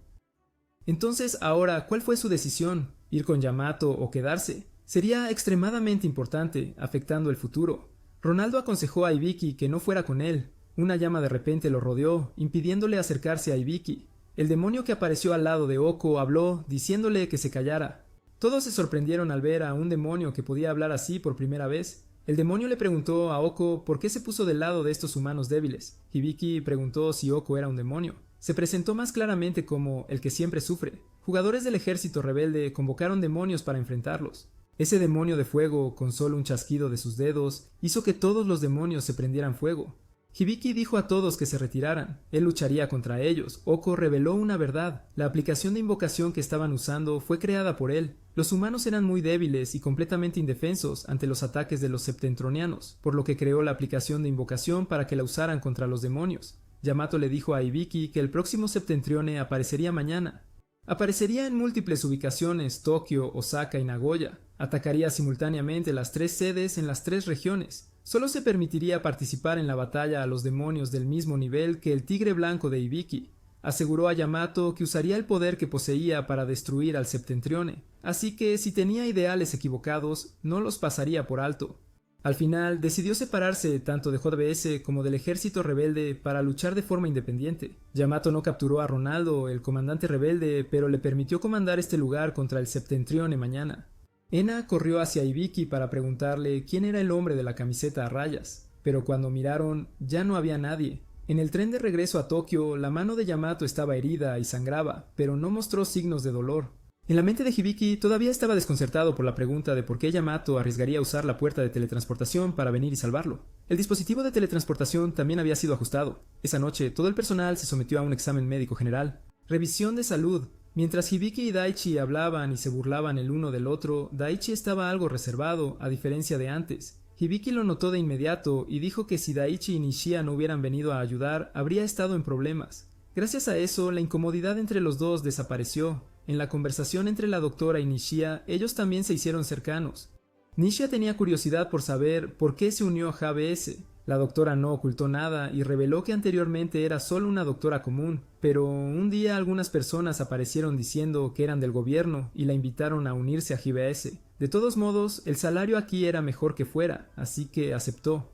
Entonces, ahora, ¿cuál fue su decisión? ¿Ir con Yamato o quedarse? Sería extremadamente importante, afectando el futuro. Ronaldo aconsejó a Hibiki que no fuera con él. Una llama de repente lo rodeó, impidiéndole acercarse a Hibiki. El demonio que apareció al lado de Oko habló, diciéndole que se callara. Todos se sorprendieron al ver a un demonio que podía hablar así por primera vez. El demonio le preguntó a Oko por qué se puso del lado de estos humanos débiles. Hibiki preguntó si Oko era un demonio. Se presentó más claramente como el que siempre sufre. Jugadores del ejército rebelde convocaron demonios para enfrentarlos. Ese demonio de fuego, con solo un chasquido de sus dedos, hizo que todos los demonios se prendieran fuego. Hibiki dijo a todos que se retiraran. Él lucharía contra ellos. Oko reveló una verdad. La aplicación de invocación que estaban usando fue creada por él. Los humanos eran muy débiles y completamente indefensos ante los ataques de los septentronianos, por lo que creó la aplicación de invocación para que la usaran contra los demonios. Yamato le dijo a Hibiki que el próximo Septentrione aparecería mañana. Aparecería en múltiples ubicaciones, Tokio, Osaka y Nagoya. Atacaría simultáneamente las 3 sedes en las 3 regiones. Solo se permitiría participar en la batalla a los demonios del mismo nivel que el Tigre Blanco de Hibiki. Aseguró a Yamato que usaría el poder que poseía para destruir al Septentrione, así que si tenía ideales equivocados, no los pasaría por alto. Al final, decidió separarse tanto de JBS como del ejército rebelde para luchar de forma independiente. Yamato no capturó a Ronaldo, el comandante rebelde, pero le permitió comandar este lugar contra el Septentrione mañana. Ena corrió hacia Hibiki para preguntarle quién era el hombre de la camiseta a rayas, pero cuando miraron, ya no había nadie. En el tren de regreso a Tokio, la mano de Yamato estaba herida y sangraba, pero no mostró signos de dolor. En la mente de Hibiki todavía estaba desconcertado por la pregunta de por qué Yamato arriesgaría usar la puerta de teletransportación para venir y salvarlo. El dispositivo de teletransportación también había sido ajustado. Esa noche, todo el personal se sometió a un examen médico general. Revisión de salud. Mientras Hibiki y Daichi hablaban y se burlaban el uno del otro, Daichi estaba algo reservado, a diferencia de antes. Hibiki lo notó de inmediato y dijo que si Daichi y Nishia no hubieran venido a ayudar, habría estado en problemas. Gracias a eso, la incomodidad entre los dos desapareció. En la conversación entre la doctora y Nishia, ellos también se hicieron cercanos. Nishia tenía curiosidad por saber por qué se unió a JBS. La doctora no ocultó nada y reveló que anteriormente era solo una doctora común, pero un día algunas personas aparecieron diciendo que eran del gobierno y la invitaron a unirse a JBS. De todos modos, el salario aquí era mejor que fuera, así que aceptó.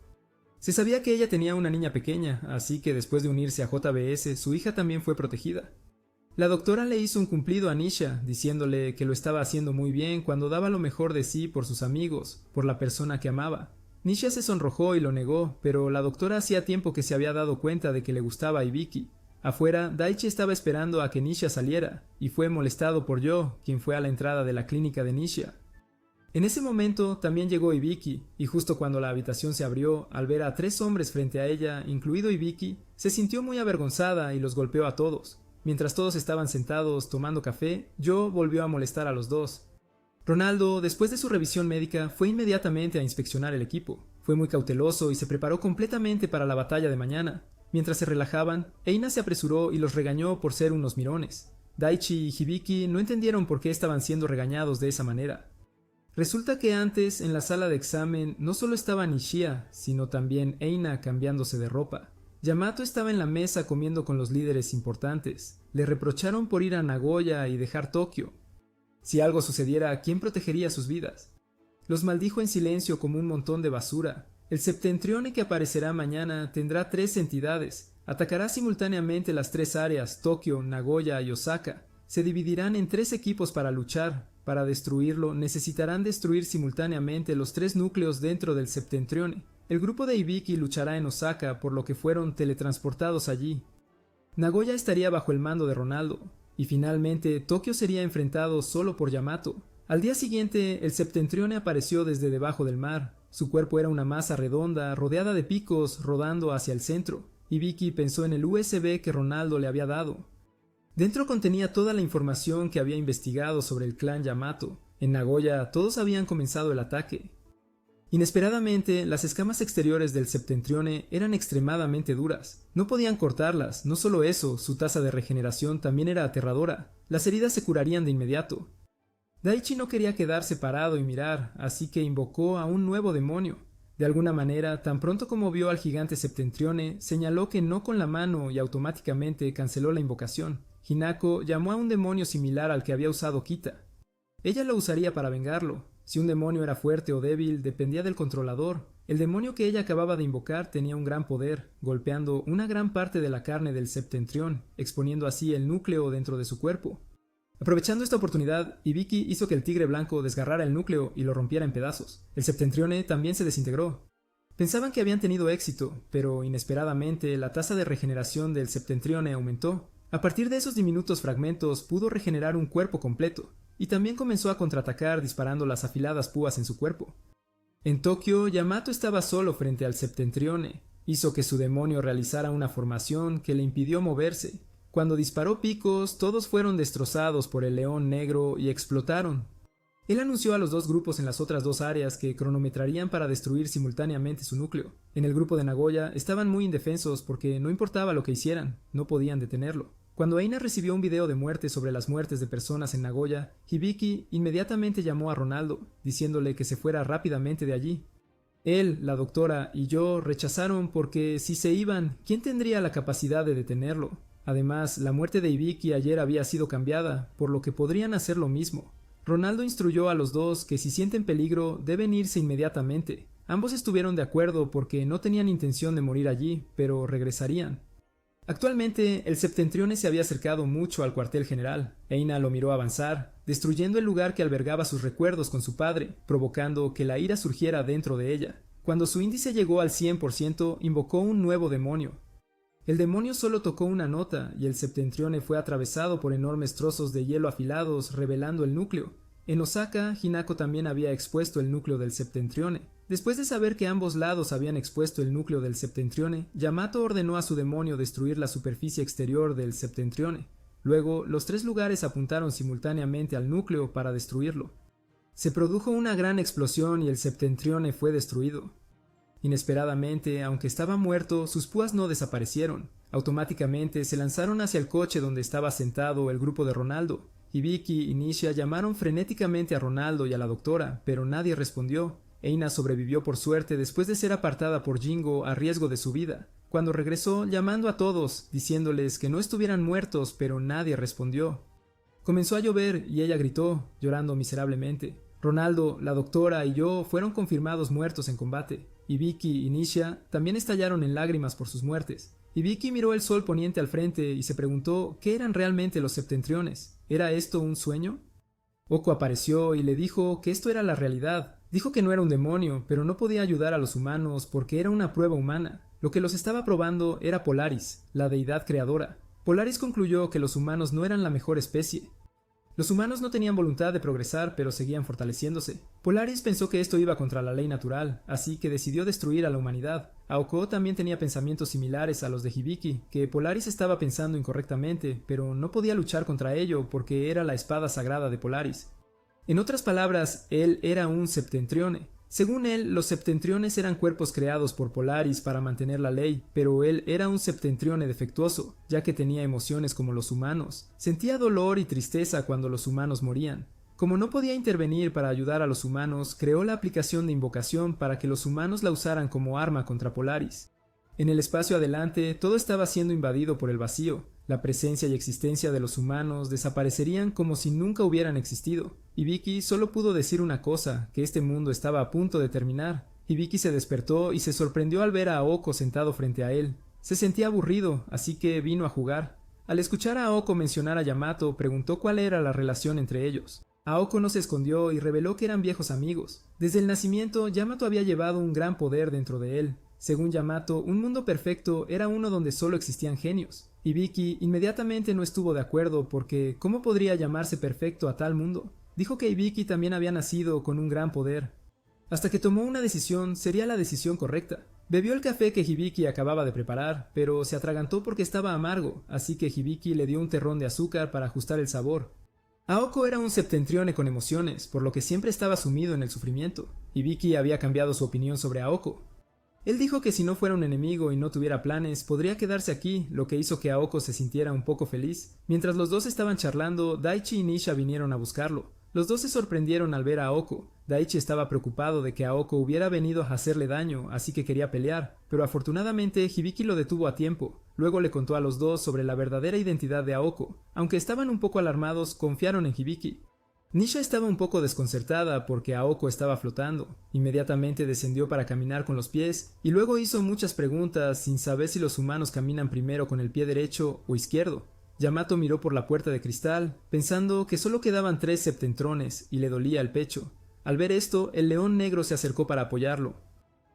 Se sabía que ella tenía una niña pequeña, así que después de unirse a JBS, su hija también fue protegida. La doctora le hizo un cumplido a Nisha, diciéndole que lo estaba haciendo muy bien cuando daba lo mejor de sí por sus amigos, por la persona que amaba. Nisha se sonrojó y lo negó, pero la doctora hacía tiempo que se había dado cuenta de que le gustaba a Ibiki. Afuera, Daichi estaba esperando a que Nisha saliera, y fue molestado por Yo, quien fue a la entrada de la clínica de Nisha. En ese momento también llegó Ibiki, y justo cuando la habitación se abrió, al ver a 3 hombres frente a ella, incluido Ibiki, se sintió muy avergonzada y los golpeó a todos. Mientras todos estaban sentados tomando café, Yo volvió a molestar a los dos. Ronaldo, después de su revisión médica, fue inmediatamente a inspeccionar el equipo. Fue muy cauteloso y se preparó completamente para la batalla de mañana. Mientras se relajaban, Eina se apresuró y los regañó por ser unos mirones. Daichi y Hibiki no entendieron por qué estaban siendo regañados de esa manera. Resulta que antes, en la sala de examen, no solo estaba Nishia, sino también Eina cambiándose de ropa. Yamato estaba en la mesa comiendo con los líderes importantes. Le reprocharon por ir a Nagoya y dejar Tokio. Si algo sucediera, ¿quién protegería sus vidas? Los maldijo en silencio como un montón de basura. El Septentrione que aparecerá mañana tendrá 3 entidades. Atacará simultáneamente las 3 áreas, Tokio, Nagoya y Osaka. Se dividirán en 3 equipos para luchar. Para destruirlo, necesitarán destruir simultáneamente los 3 núcleos dentro del Septentrione. El grupo de Ibiki luchará en Osaka, por lo que fueron teletransportados allí. Nagoya estaría bajo el mando de Ronaldo. Y finalmente, Tokio sería enfrentado solo por Yamato. Al día siguiente, el Septentrione apareció desde debajo del mar. Su cuerpo era una masa redonda, rodeada de picos, rodando hacia el centro. Ibiki pensó en el USB que Ronaldo le había dado. Dentro contenía toda la información que había investigado sobre el clan Yamato. En Nagoya, todos habían comenzado el ataque. Inesperadamente, las escamas exteriores del Septentrione eran extremadamente duras. No podían cortarlas, no solo eso, su tasa de regeneración también era aterradora. Las heridas se curarían de inmediato. Daichi no quería quedarse parado y mirar, así que invocó a un nuevo demonio. De alguna manera, tan pronto como vio al gigante Septentrione, señaló que no con la mano y automáticamente canceló la invocación. Hinako llamó a un demonio similar al que había usado Kita. Ella lo usaría para vengarlo. Si un demonio era fuerte o débil, dependía del controlador. El demonio que ella acababa de invocar tenía un gran poder, golpeando una gran parte de la carne del Septentrión, exponiendo así el núcleo dentro de su cuerpo. Aprovechando esta oportunidad, Ibiki hizo que el tigre blanco desgarrara el núcleo y lo rompiera en pedazos. El Septentrione también se desintegró. Pensaban que habían tenido éxito, pero inesperadamente la tasa de regeneración del Septentrione aumentó. A partir de esos diminutos fragmentos pudo regenerar un cuerpo completo, y también comenzó a contraatacar disparando las afiladas púas en su cuerpo. En Tokio, Yamato estaba solo frente al Septentrione. Hizo que su demonio realizara una formación que le impidió moverse. Cuando disparó picos, todos fueron destrozados por el león negro y explotaron. Él anunció a los 2 grupos en las otras 2 áreas que cronometrarían para destruir simultáneamente su núcleo. En el grupo de Nagoya estaban muy indefensos porque no importaba lo que hicieran, no podían detenerlo. Cuando Eina recibió un video de muerte sobre las muertes de personas en Nagoya, Hibiki inmediatamente llamó a Ronaldo, diciéndole que se fuera rápidamente de allí. Él, la doctora y yo rechazaron porque si se iban, ¿quién tendría la capacidad de detenerlo? Además, la muerte de Ibiki ayer había sido cambiada, por lo que podrían hacer lo mismo. Ronaldo instruyó a los 2 que si sienten peligro deben irse inmediatamente. Ambos estuvieron de acuerdo porque no tenían intención de morir allí, pero regresarían. Actualmente, el Septentrione se había acercado mucho al cuartel general. Eina lo miró avanzar, destruyendo el lugar que albergaba sus recuerdos con su padre, provocando que la ira surgiera dentro de ella. Cuando su índice llegó al 100%, invocó un nuevo demonio. El demonio solo tocó una nota y el Septentrione fue atravesado por enormes trozos de hielo afilados, revelando el núcleo. En Osaka, Hinako también había expuesto el núcleo del Septentrione. Después de saber que ambos lados habían expuesto el núcleo del Septentrione, Yamato ordenó a su demonio destruir la superficie exterior del Septentrione. Luego, los 3 lugares apuntaron simultáneamente al núcleo para destruirlo. Se produjo una gran explosión y el Septentrione fue destruido. Inesperadamente, aunque estaba muerto, sus púas no desaparecieron. Automáticamente se lanzaron hacia el coche donde estaba sentado el grupo de Ronaldo. Hibiki y Nisha llamaron frenéticamente a Ronaldo y a la doctora, pero nadie respondió. Eina sobrevivió por suerte después de ser apartada por Jingo a riesgo de su vida. Cuando regresó, llamando a todos, diciéndoles que no estuvieran muertos, pero nadie respondió. Comenzó a llover y ella gritó, llorando miserablemente. Ronaldo, la doctora y yo fueron confirmados muertos en combate. Hibiki y Nisha también estallaron en lágrimas por sus muertes. Hibiki miró el sol poniente al frente y se preguntó qué eran realmente los septentriones. ¿Era esto un sueño? Oko apareció y le dijo que esto era la realidad. Dijo que no era un demonio, pero no podía ayudar a los humanos porque era una prueba humana. Lo que los estaba probando era Polaris, la deidad creadora. Polaris concluyó que los humanos no eran la mejor especie. Los humanos no tenían voluntad de progresar, pero seguían fortaleciéndose. Polaris pensó que esto iba contra la ley natural, así que decidió destruir a la humanidad. Aoko también tenía pensamientos similares a los de Hibiki, que Polaris estaba pensando incorrectamente, pero no podía luchar contra ello porque era la espada sagrada de Polaris. En otras palabras, él era un septentrione. Según él, los septentriones eran cuerpos creados por Polaris para mantener la ley, pero él era un septentrione defectuoso, ya que tenía emociones como los humanos. Sentía dolor y tristeza cuando los humanos morían. Como no podía intervenir para ayudar a los humanos, creó la aplicación de invocación para que los humanos la usaran como arma contra Polaris. En el espacio adelante, todo estaba siendo invadido por el vacío. La presencia y existencia de los humanos desaparecerían como si nunca hubieran existido. Hibiki solo pudo decir una cosa, que este mundo estaba a punto de terminar. Hibiki se despertó y se sorprendió al ver a Aoko sentado frente a él. Se sentía aburrido, así que vino a jugar. Al escuchar a Aoko mencionar a Yamato, preguntó cuál era la relación entre ellos. Aoko no se escondió y reveló que eran viejos amigos. Desde el nacimiento, Yamato había llevado un gran poder dentro de él. Según Yamato, un mundo perfecto era uno donde solo existían genios. Hibiki inmediatamente no estuvo de acuerdo porque ¿cómo podría llamarse perfecto a tal mundo? Dijo que Hibiki también había nacido con un gran poder. Hasta que tomó una decisión, sería la decisión correcta. Bebió el café que Hibiki acababa de preparar, pero se atragantó porque estaba amargo, así que Hibiki le dio un terrón de azúcar para ajustar el sabor. Aoko era un septentrione con emociones, por lo que siempre estaba sumido en el sufrimiento. Hibiki había cambiado su opinión sobre Aoko. Él dijo que si no fuera un enemigo y no tuviera planes, podría quedarse aquí, lo que hizo que Aoko se sintiera un poco feliz. Mientras los dos estaban charlando, Daichi y Nisha vinieron a buscarlo. Los dos se sorprendieron al ver a Aoko. Daichi estaba preocupado de que Aoko hubiera venido a hacerle daño, así que quería pelear, pero afortunadamente Hibiki lo detuvo a tiempo. Luego le contó a los dos sobre la verdadera identidad de Aoko. Aunque estaban un poco alarmados, confiaron en Hibiki. Nisha estaba un poco desconcertada porque Aoko estaba flotando. Inmediatamente descendió para caminar con los pies y luego hizo muchas preguntas sin saber si los humanos caminan primero con el pie derecho o izquierdo. Yamato miró por la puerta de cristal, pensando que solo quedaban 3 septentrones y le dolía el pecho. Al ver esto, el león negro se acercó para apoyarlo.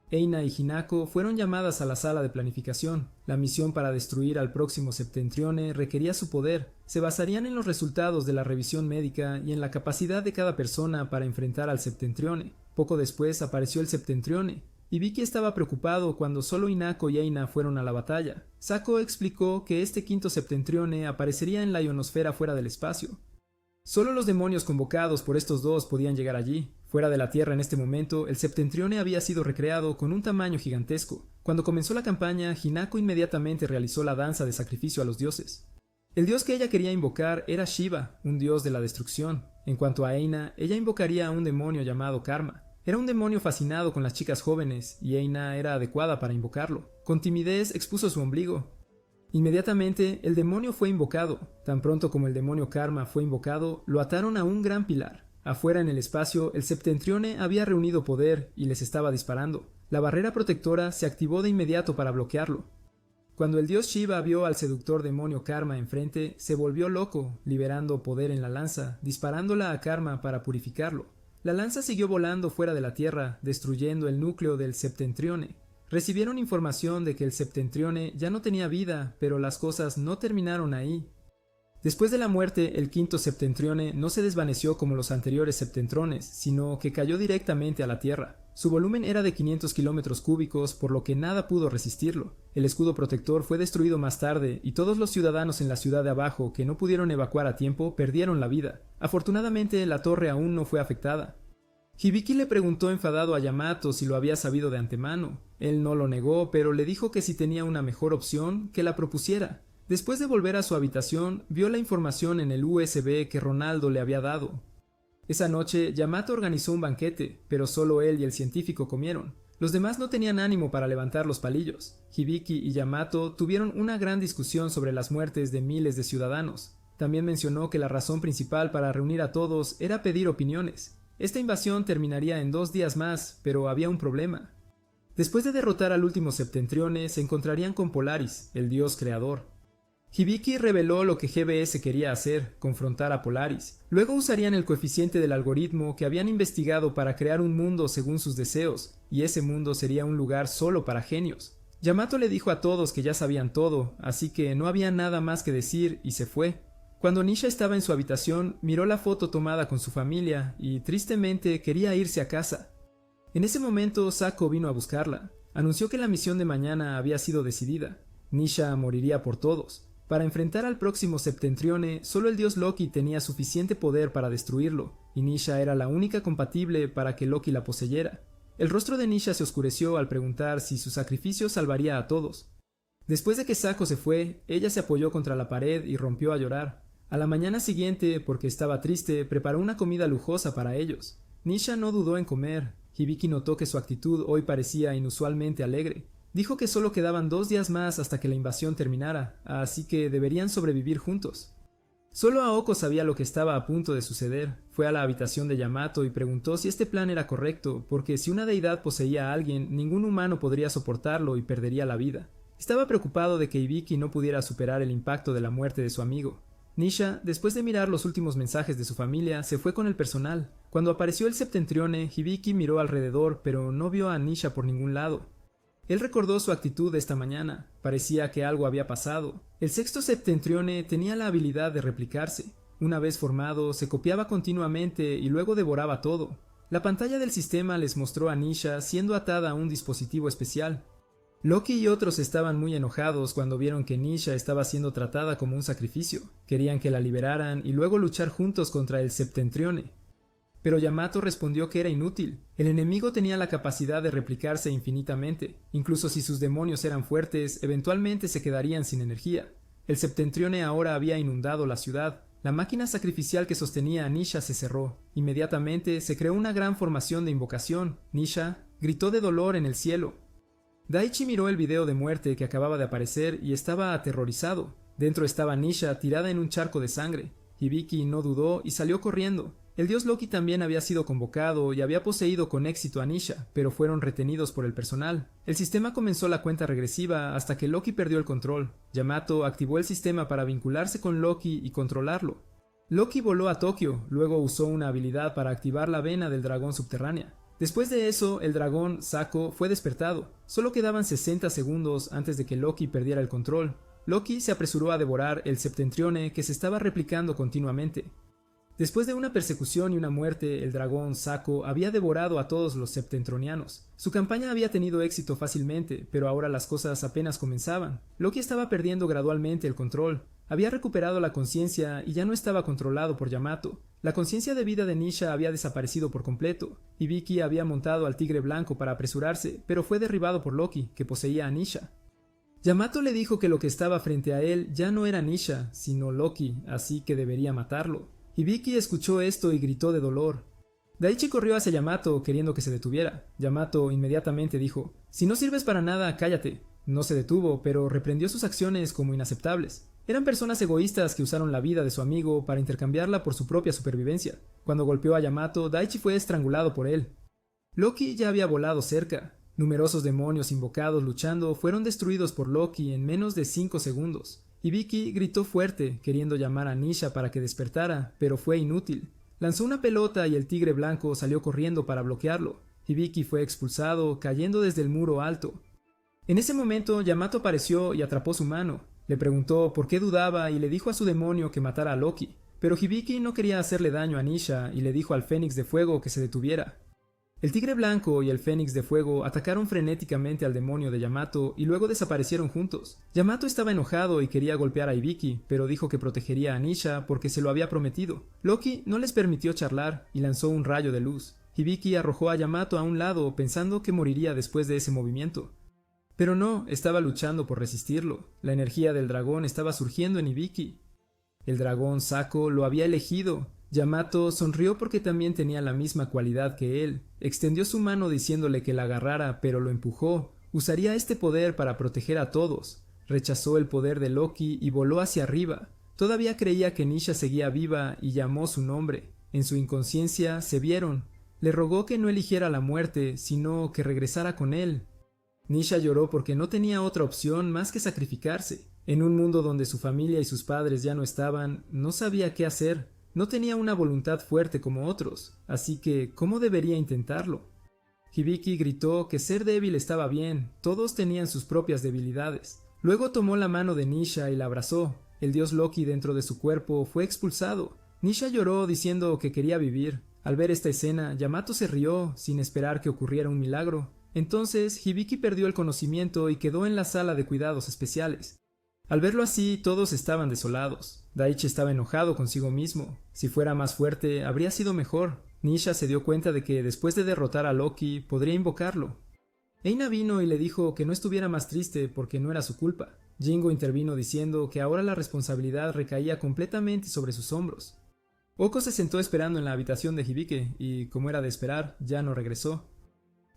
Eina y Hinako fueron llamadas a la sala de planificación. La misión para destruir al próximo septentrione requería su poder. Se basarían en los resultados de la revisión médica y en la capacidad de cada persona para enfrentar al septentrione. Poco después apareció el septentrione. Hibiki estaba preocupado cuando solo Hinako y Eina fueron a la batalla. Sako explicó que este quinto septentrione aparecería en la ionosfera fuera del espacio. Solo los demonios convocados por estos dos podían llegar allí. Fuera de la Tierra en este momento, el septentrione había sido recreado con un tamaño gigantesco. Cuando comenzó la campaña, Hinako inmediatamente realizó la danza de sacrificio a los dioses. El dios que ella quería invocar era Shiva, un dios de la destrucción. En cuanto a Eina, ella invocaría a un demonio llamado Karma. Era un demonio fascinado con las chicas jóvenes, y Eina era adecuada para invocarlo. Con timidez expuso su ombligo. Inmediatamente, el demonio fue invocado. Tan pronto como el demonio Karma fue invocado, lo ataron a un gran pilar. Afuera en el espacio, el septentrione había reunido poder y les estaba disparando. La barrera protectora se activó de inmediato para bloquearlo. Cuando el dios Shiva vio al seductor demonio Karma enfrente, se volvió loco, liberando poder en la lanza, disparándola a Karma para purificarlo. La lanza siguió volando fuera de la Tierra, destruyendo el núcleo del septentrione. Recibieron información de que el septentrione ya no tenía vida, pero las cosas no terminaron ahí. Después de la muerte, el quinto septentrione no se desvaneció como los anteriores septentrones, sino que cayó directamente a la Tierra. Su volumen era de 500 kilómetros cúbicos, por lo que nada pudo resistirlo. El escudo protector fue destruido más tarde, y todos los ciudadanos en la ciudad de abajo que no pudieron evacuar a tiempo perdieron la vida. Afortunadamente, la torre aún no fue afectada. Hibiki le preguntó enfadado a Yamato si lo había sabido de antemano. Él no lo negó, pero le dijo que si tenía una mejor opción, que la propusiera. Después de volver a su habitación, vio la información en el USB que Ronaldo le había dado. Esa noche, Yamato organizó un banquete, pero solo él y el científico comieron. Los demás no tenían ánimo para levantar los palillos. Hibiki y Yamato tuvieron una gran discusión sobre las muertes de miles de ciudadanos. También mencionó que la razón principal para reunir a todos era pedir opiniones. Esta invasión terminaría en 2 días más, pero había un problema. Después de derrotar al último Septentrione, se encontrarían con Polaris, el dios creador. Hibiki reveló lo que GBS quería hacer, confrontar a Polaris. Luego usarían el coeficiente del algoritmo que habían investigado para crear un mundo según sus deseos, y ese mundo sería un lugar solo para genios. Yamato le dijo a todos que ya sabían todo, así que no había nada más que decir y se fue. Cuando Nisha estaba en su habitación, miró la foto tomada con su familia y, tristemente, quería irse a casa. En ese momento, Sako vino a buscarla. Anunció que la misión de mañana había sido decidida. Nisha moriría por todos. Para enfrentar al próximo Septentrione, solo el dios Loki tenía suficiente poder para destruirlo, y Nisha era la única compatible para que Loki la poseyera. El rostro de Nisha se oscureció al preguntar si su sacrificio salvaría a todos. Después de que Sako se fue, ella se apoyó contra la pared y rompió a llorar. A la mañana siguiente, porque estaba triste, preparó una comida lujosa para ellos. Nisha no dudó en comer. Hibiki notó que su actitud hoy parecía inusualmente alegre. Dijo que solo quedaban 2 días más hasta que la invasión terminara, así que deberían sobrevivir juntos. Solo Aoko sabía lo que estaba a punto de suceder. Fue a la habitación de Yamato y preguntó si este plan era correcto, porque si una deidad poseía a alguien, ningún humano podría soportarlo y perdería la vida. Estaba preocupado de que Hibiki no pudiera superar el impacto de la muerte de su amigo. Nisha, después de mirar los últimos mensajes de su familia, se fue con el personal. Cuando apareció el Septentrione, Hibiki miró alrededor, pero no vio a Nisha por ningún lado. Él recordó su actitud esta mañana. Parecía que algo había pasado. El sexto Septentrione tenía la habilidad de replicarse. Una vez formado, se copiaba continuamente y luego devoraba todo. La pantalla del sistema les mostró a Nisha siendo atada a un dispositivo especial. Loki y otros estaban muy enojados cuando vieron que Nisha estaba siendo tratada como un sacrificio. Querían que la liberaran y luego luchar juntos contra el Septentrione. Pero Yamato respondió que era inútil. El enemigo tenía la capacidad de replicarse infinitamente. Incluso si sus demonios eran fuertes, eventualmente se quedarían sin energía. El Septentrione ahora había inundado la ciudad. La máquina sacrificial que sostenía a Nisha se cerró. Inmediatamente se creó una gran formación de invocación. Nisha gritó de dolor en el cielo. Daichi miró el video de muerte que acababa de aparecer y estaba aterrorizado. Dentro estaba Nisha tirada en un charco de sangre. Hibiki no dudó y salió corriendo. El dios Loki también había sido convocado y había poseído con éxito a Nisha, pero fueron retenidos por el personal. El sistema comenzó la cuenta regresiva hasta que Loki perdió el control. Yamato activó el sistema para vincularse con Loki y controlarlo. Loki voló a Tokio, luego usó una habilidad para activar la vena del dragón subterránea. Después de eso, el dragón, Sako, fue despertado. Solo quedaban 60 segundos antes de que Loki perdiera el control. Loki se apresuró a devorar el Septentrione que se estaba replicando continuamente. Después de una persecución y una muerte, el dragón Sako había devorado a todos los septentronianos. Su campaña había tenido éxito fácilmente, pero ahora las cosas apenas comenzaban. Loki estaba perdiendo gradualmente el control. Había recuperado la conciencia y ya no estaba controlado por Yamato. La conciencia de vida de Nisha había desaparecido por completo. Hibiki había montado al tigre blanco para apresurarse, pero fue derribado por Loki, que poseía a Nisha. Yamato le dijo que lo que estaba frente a él ya no era Nisha, sino Loki, así que debería matarlo. Hibiki escuchó esto y gritó de dolor. Daichi corrió hacia Yamato queriendo que se detuviera. Yamato inmediatamente dijo: «Si no sirves para nada, cállate». No se detuvo, pero reprendió sus acciones como inaceptables. Eran personas egoístas que usaron la vida de su amigo para intercambiarla por su propia supervivencia. Cuando golpeó a Yamato, Daichi fue estrangulado por él. Loki ya había volado cerca. Numerosos demonios invocados luchando fueron destruidos por Loki en menos de 5 segundos. Hibiki gritó fuerte, queriendo llamar a Nisha para que despertara, pero fue inútil. Lanzó una pelota y el tigre blanco salió corriendo para bloquearlo. Hibiki fue expulsado, cayendo desde el muro alto. En ese momento, Yamato apareció y atrapó su mano. Le preguntó por qué dudaba y le dijo a su demonio que matara a Loki. Pero Hibiki no quería hacerle daño a Nisha y le dijo al Fénix de Fuego que se detuviera. El tigre blanco y el Fénix de Fuego atacaron frenéticamente al demonio de Yamato y luego desaparecieron juntos. Yamato estaba enojado y quería golpear a Hibiki, pero dijo que protegería a Nisha porque se lo había prometido. Loki no les permitió charlar y lanzó un rayo de luz. Hibiki arrojó a Yamato a un lado pensando que moriría después de ese movimiento. Pero no, estaba luchando por resistirlo. La energía del dragón estaba surgiendo en Hibiki. El dragón Sako lo había elegido. Yamato sonrió porque también tenía la misma cualidad que él. Extendió su mano diciéndole que la agarrara, pero lo empujó. Usaría este poder para proteger a todos. Rechazó el poder de Loki y voló hacia arriba. Todavía creía que Nisha seguía viva y llamó su nombre. En su inconsciencia se vieron. Le rogó que no eligiera la muerte, sino que regresara con él. Nisha lloró porque no tenía otra opción más que sacrificarse. En un mundo donde su familia y sus padres ya no estaban, no sabía qué hacer. No tenía una voluntad fuerte como otros, así que ¿cómo debería intentarlo? Hibiki gritó que ser débil estaba bien, todos tenían sus propias debilidades. Luego tomó la mano de Nisha y la abrazó. El dios Loki dentro de su cuerpo fue expulsado. Nisha lloró diciendo que quería vivir. Al ver esta escena, Yamato se rió, sin esperar que ocurriera un milagro. Entonces, Hibiki perdió el conocimiento y quedó en la sala de cuidados especiales. Al verlo así, todos estaban desolados. Daichi estaba enojado consigo mismo. Si fuera más fuerte, habría sido mejor. Nisha se dio cuenta de que después de derrotar a Loki, podría invocarlo. Eina vino y le dijo que no estuviera más triste porque no era su culpa. Jingo intervino diciendo que ahora la responsabilidad recaía completamente sobre sus hombros. Oko se sentó esperando en la habitación de Hibiki y, como era de esperar, ya no regresó.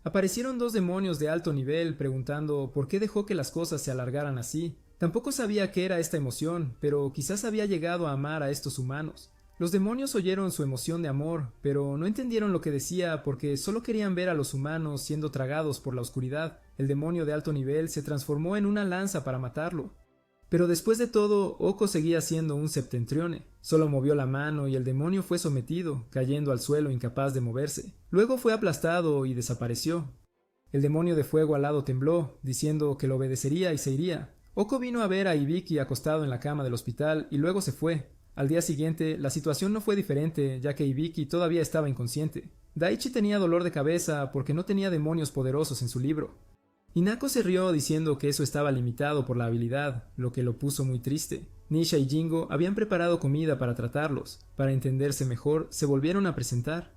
Aparecieron dos demonios de alto nivel preguntando por qué dejó que las cosas se alargaran así. Tampoco sabía qué era esta emoción, pero quizás había llegado a amar a estos humanos. Los demonios oyeron su emoción de amor, pero no entendieron lo que decía porque solo querían ver a los humanos siendo tragados por la oscuridad. El demonio de alto nivel se transformó en una lanza para matarlo. Pero después de todo, Oko seguía siendo un septentrione. Solo movió la mano y el demonio fue sometido, cayendo al suelo incapaz de moverse. Luego fue aplastado y desapareció. El demonio de fuego al lado tembló, diciendo que lo obedecería y se iría. Oko vino a ver a Hibiki acostado en la cama del hospital y luego se fue. Al día siguiente, la situación no fue diferente, ya que Hibiki todavía estaba inconsciente. Daichi tenía dolor de cabeza porque no tenía demonios poderosos en su libro. Hinako se rió diciendo que eso estaba limitado por la habilidad, lo que lo puso muy triste. Nisha y Jingo habían preparado comida para tratarlos. Para entenderse mejor, se volvieron a presentar.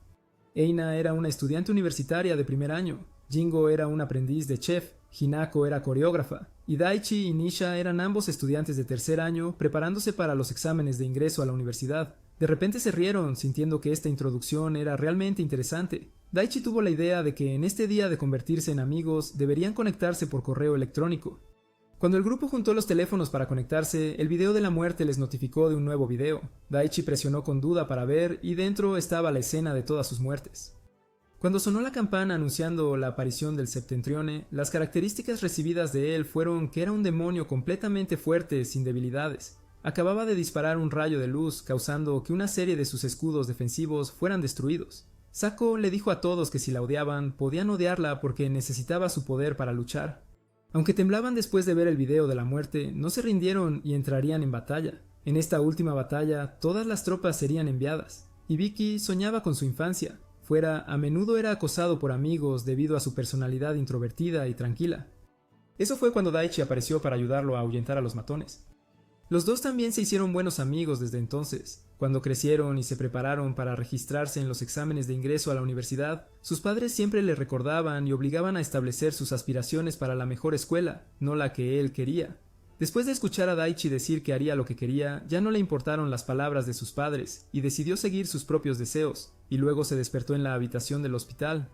Eina era una estudiante universitaria de primer año. Jingo era un aprendiz de chef. Hinako era coreógrafa. Y Daichi y Nisha eran ambos estudiantes de tercer año preparándose para los exámenes de ingreso a la universidad. De repente se rieron, sintiendo que esta introducción era realmente interesante. Daichi tuvo la idea de que en este día de convertirse en amigos deberían conectarse por correo electrónico. Cuando el grupo juntó los teléfonos para conectarse, el video de la muerte les notificó de un nuevo video. Daichi presionó con duda para ver y dentro estaba la escena de todas sus muertes. Cuando sonó la campana anunciando la aparición del septentrione, las características recibidas de él fueron que era un demonio completamente fuerte, sin debilidades. Acababa de disparar un rayo de luz, causando que una serie de sus escudos defensivos fueran destruidos. Sako le dijo a todos que si la odiaban, podían odiarla porque necesitaba su poder para luchar. Aunque temblaban después de ver el video de la muerte, no se rindieron y entrarían en batalla. En esta última batalla, todas las tropas serían enviadas. Hibiki soñaba con su infancia. A menudo era acosado por amigos debido a su personalidad introvertida y tranquila. Eso fue cuando Daichi apareció para ayudarlo a ahuyentar a los matones. Los dos también se hicieron buenos amigos desde entonces. Cuando crecieron y se prepararon para registrarse en los exámenes de ingreso a la universidad, sus padres siempre le recordaban y obligaban a establecer sus aspiraciones para la mejor escuela, no la que él quería. Después de escuchar a Daichi decir que haría lo que quería, ya no le importaron las palabras de sus padres y decidió seguir sus propios deseos, y luego se despertó en la habitación del hospital.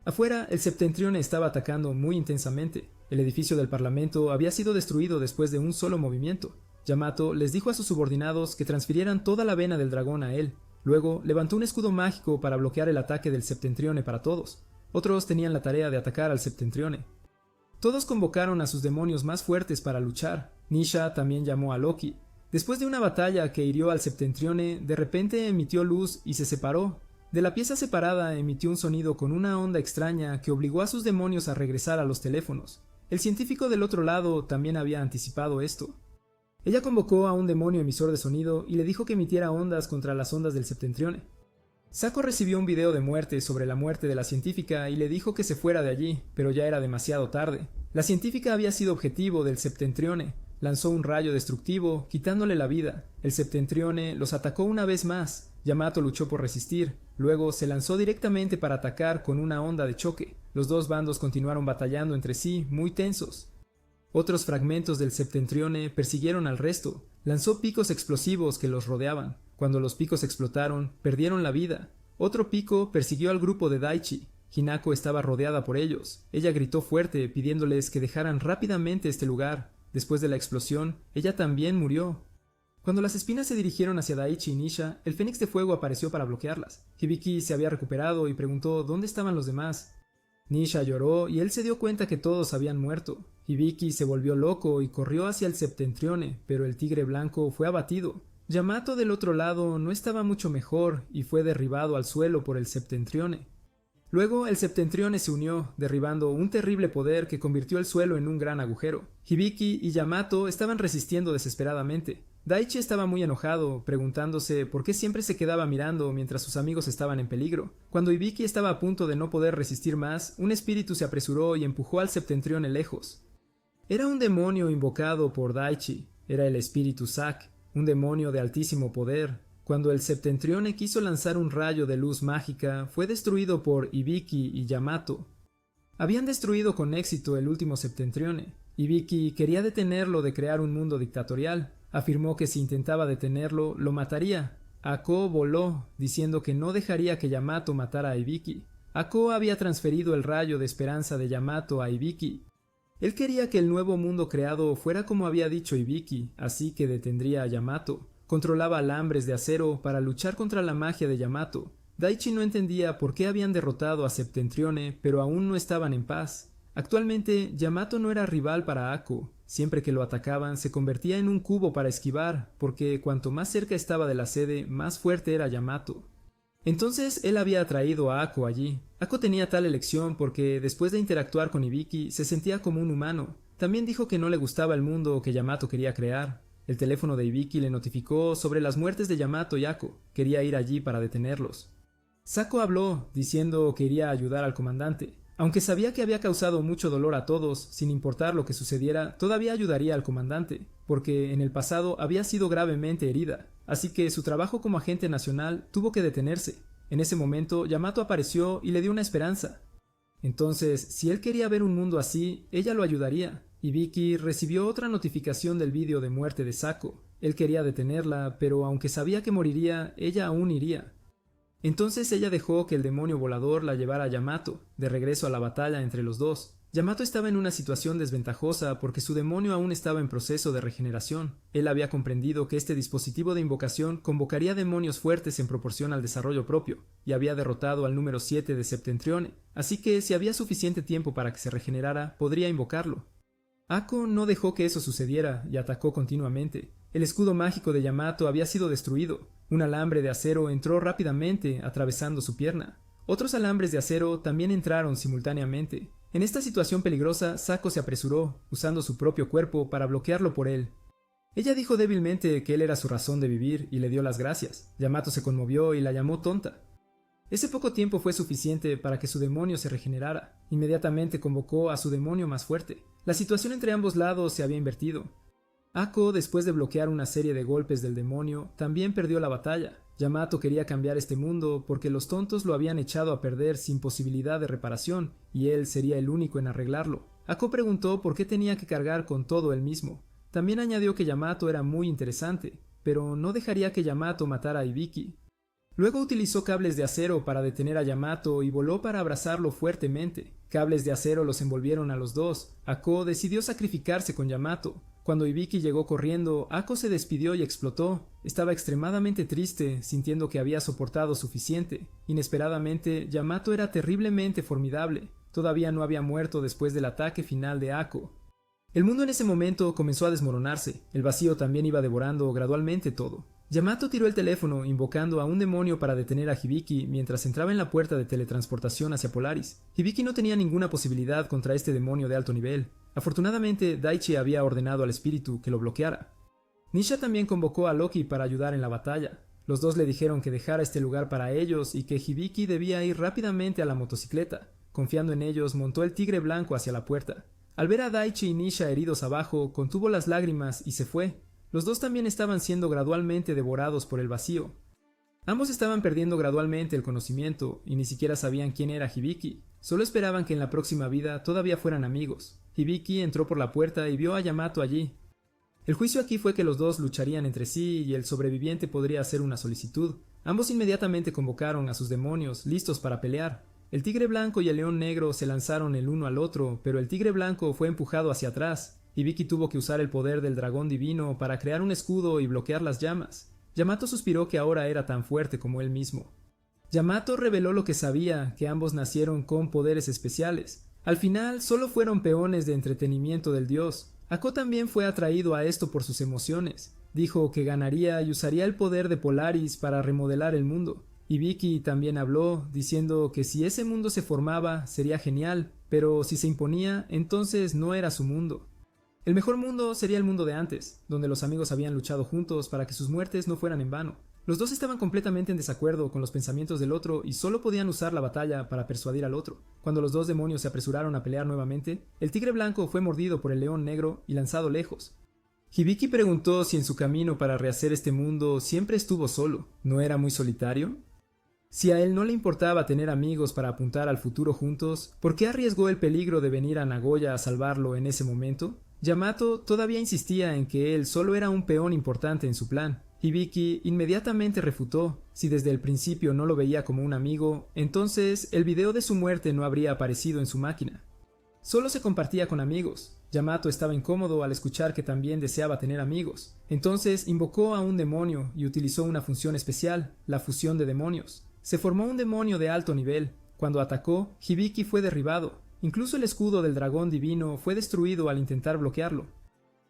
Afuera, el septentrione estaba atacando muy intensamente. El edificio del parlamento había sido destruido después de un solo movimiento. Yamato les dijo a sus subordinados que transfirieran toda la vena del dragón a él. Luego levantó un escudo mágico para bloquear el ataque del septentrione para todos. Otros tenían la tarea de atacar al septentrione. Todos convocaron a sus demonios más fuertes para luchar. Nisha también llamó a Loki. Después de una batalla que hirió al septentrione, de repente emitió luz y se separó. De la pieza separada emitió un sonido con una onda extraña que obligó a sus demonios a regresar a los teléfonos. El científico del otro lado también había anticipado esto. Ella convocó a un demonio emisor de sonido y le dijo que emitiera ondas contra las ondas del septentrione. Sako recibió un video de muerte sobre la muerte de la científica y le dijo que se fuera de allí, pero ya era demasiado tarde. La científica había sido objetivo del septentrione. Lanzó un rayo destructivo, quitándole la vida. El septentrione los atacó una vez más. Yamato luchó por resistir. Luego se lanzó directamente para atacar con una onda de choque. Los dos bandos continuaron batallando entre sí, muy tensos. Otros fragmentos del septentrione persiguieron al resto. Lanzó picos explosivos que los rodeaban. Cuando los picos explotaron, perdieron la vida. Otro pico persiguió al grupo de Daichi. Hinako estaba rodeada por ellos. Ella gritó fuerte, pidiéndoles que dejaran rápidamente este lugar. Después de la explosión, ella también murió. Cuando las espinas se dirigieron hacia Daichi y Nisha, el Fénix de Fuego apareció para bloquearlas. Hibiki se había recuperado y preguntó dónde estaban los demás. Nisha lloró y él se dio cuenta que todos habían muerto. Hibiki se volvió loco y corrió hacia el Septentrione, pero el tigre blanco fue abatido. Yamato del otro lado no estaba mucho mejor y fue derribado al suelo por el Septentrione. Luego el Septentrione se unió, derribando un terrible poder que convirtió el suelo en un gran agujero. Hibiki y Yamato estaban resistiendo desesperadamente. Daichi estaba muy enojado, preguntándose por qué siempre se quedaba mirando mientras sus amigos estaban en peligro. Cuando Hibiki estaba a punto de no poder resistir más, un espíritu se apresuró y empujó al Septentrione lejos. Era un demonio invocado por Daichi. Era el espíritu Zack, un demonio de altísimo poder. Cuando el Septentrione quiso lanzar un rayo de luz mágica, fue destruido por Hibiki y Yamato. Habían destruido con éxito el último Septentrione. Hibiki quería detenerlo de crear un mundo dictatorial. Afirmó que si intentaba detenerlo, lo mataría. Ako voló, diciendo que no dejaría que Yamato matara a Hibiki. Ako había transferido el rayo de esperanza de Yamato a Hibiki. Él quería que el nuevo mundo creado fuera como había dicho Hibiki, así que detendría a Yamato. Controlaba alambres de acero para luchar contra la magia de Yamato. Daichi no entendía por qué habían derrotado a Septentrione, pero aún no estaban en paz. Actualmente, Yamato no era rival para Ako. Siempre que lo atacaban, se convertía en un cubo para esquivar, porque cuanto más cerca estaba de la sede, más fuerte era Yamato. Entonces él había atraído a Ako allí. Ako tenía tal elección porque, después de interactuar con Hibiki, se sentía como un humano. También dijo que no le gustaba el mundo que Yamato quería crear. El teléfono de Hibiki le notificó sobre las muertes de Yamato y Ako. Quería ir allí para detenerlos. Sako habló, diciendo que iría a ayudar al comandante. Aunque sabía que había causado mucho dolor a todos, sin importar lo que sucediera, todavía ayudaría al comandante, porque en el pasado había sido gravemente herida, así que su trabajo como agente nacional tuvo que detenerse. En ese momento, Yamato apareció y le dio una esperanza. Entonces, si él quería ver un mundo así, ella lo ayudaría. Hibiki recibió otra notificación del vídeo de muerte de Sako. Él quería detenerla, pero aunque sabía que moriría, ella aún iría. Entonces ella dejó que el demonio volador la llevara a Yamato, de regreso a la batalla entre los dos. Yamato estaba en una situación desventajosa porque su demonio aún estaba en proceso de regeneración. Él había comprendido que este dispositivo de invocación convocaría demonios fuertes en proporción al desarrollo propio, y había derrotado al número 7 de Septentrione, así que si había suficiente tiempo para que se regenerara, podría invocarlo. Ako no dejó que eso sucediera y atacó continuamente. El escudo mágico de Yamato había sido destruido. Un alambre de acero entró rápidamente, atravesando su pierna. Otros alambres de acero también entraron simultáneamente. En esta situación peligrosa, Sako se apresuró, usando su propio cuerpo para bloquearlo por él. Ella dijo débilmente que él era su razón de vivir y le dio las gracias. Yamato se conmovió y la llamó tonta. Ese poco tiempo fue suficiente para que su demonio se regenerara. Inmediatamente convocó a su demonio más fuerte. La situación entre ambos lados se había invertido. Ako, después de bloquear una serie de golpes del demonio, también perdió la batalla. Yamato quería cambiar este mundo porque los tontos lo habían echado a perder sin posibilidad de reparación, y él sería el único en arreglarlo. Ako preguntó por qué tenía que cargar con todo él mismo. También añadió que Yamato era muy interesante, pero no dejaría que Yamato matara a Hibiki. Luego utilizó cables de acero para detener a Yamato y voló para abrazarlo fuertemente. Cables de acero los envolvieron a los dos. Ako decidió sacrificarse con Yamato. Cuando Hibiki llegó corriendo, Ako se despidió y explotó. Estaba extremadamente triste, sintiendo que había soportado suficiente. Inesperadamente, Yamato era terriblemente formidable. Todavía no había muerto después del ataque final de Ako. El mundo en ese momento comenzó a desmoronarse. El vacío también iba devorando gradualmente todo. Yamato tiró el teléfono, invocando a un demonio para detener a Hibiki mientras entraba en la puerta de teletransportación hacia Polaris. Hibiki no tenía ninguna posibilidad contra este demonio de alto nivel. Afortunadamente, Daichi había ordenado al espíritu que lo bloqueara. Nisha también convocó a Loki para ayudar en la batalla. Los dos le dijeron que dejara este lugar para ellos y que Hibiki debía ir rápidamente a la motocicleta. Confiando en ellos, montó el tigre blanco hacia la puerta. Al ver a Daichi y Nisha heridos abajo, contuvo las lágrimas y se fue. Los dos también estaban siendo gradualmente devorados por el vacío. Ambos estaban perdiendo gradualmente el conocimiento y ni siquiera sabían quién era Hibiki. Solo esperaban que en la próxima vida todavía fueran amigos. Hibiki entró por la puerta y vio a Yamato allí. El juicio aquí fue que los dos lucharían entre sí y el sobreviviente podría hacer una solicitud. Ambos inmediatamente convocaron a sus demonios, listos para pelear. El tigre blanco y el león negro se lanzaron el uno al otro, pero el tigre blanco fue empujado hacia atrás. Hibiki tuvo que usar el poder del dragón divino para crear un escudo y bloquear las llamas. Yamato suspiró que ahora era tan fuerte como él mismo. Yamato reveló lo que sabía, que ambos nacieron con poderes especiales. Al final, solo fueron peones de entretenimiento del dios. Ako también fue atraído a esto por sus emociones. Dijo que ganaría y usaría el poder de Polaris para remodelar el mundo. Hibiki también habló, diciendo que si ese mundo se formaba, sería genial, pero si se imponía, entonces no era su mundo. El mejor mundo sería el mundo de antes, donde los amigos habían luchado juntos para que sus muertes no fueran en vano. Los dos estaban completamente en desacuerdo con los pensamientos del otro y solo podían usar la batalla para persuadir al otro. Cuando los dos demonios se apresuraron a pelear nuevamente, el tigre blanco fue mordido por el león negro y lanzado lejos. Hibiki preguntó si en su camino para rehacer este mundo siempre estuvo solo. ¿No era muy solitario? Si a él no le importaba tener amigos para apuntar al futuro juntos, ¿por qué arriesgó el peligro de venir a Nagoya a salvarlo en ese momento? Yamato todavía insistía en que él solo era un peón importante en su plan. Hibiki inmediatamente refutó. Si desde el principio no lo veía como un amigo, entonces el video de su muerte no habría aparecido en su máquina. Solo se compartía con amigos. Yamato estaba incómodo al escuchar que también deseaba tener amigos. Entonces invocó a un demonio y utilizó una función especial, la fusión de demonios. Se formó un demonio de alto nivel. Cuando atacó, Hibiki fue derribado. Incluso el escudo del dragón divino fue destruido al intentar bloquearlo.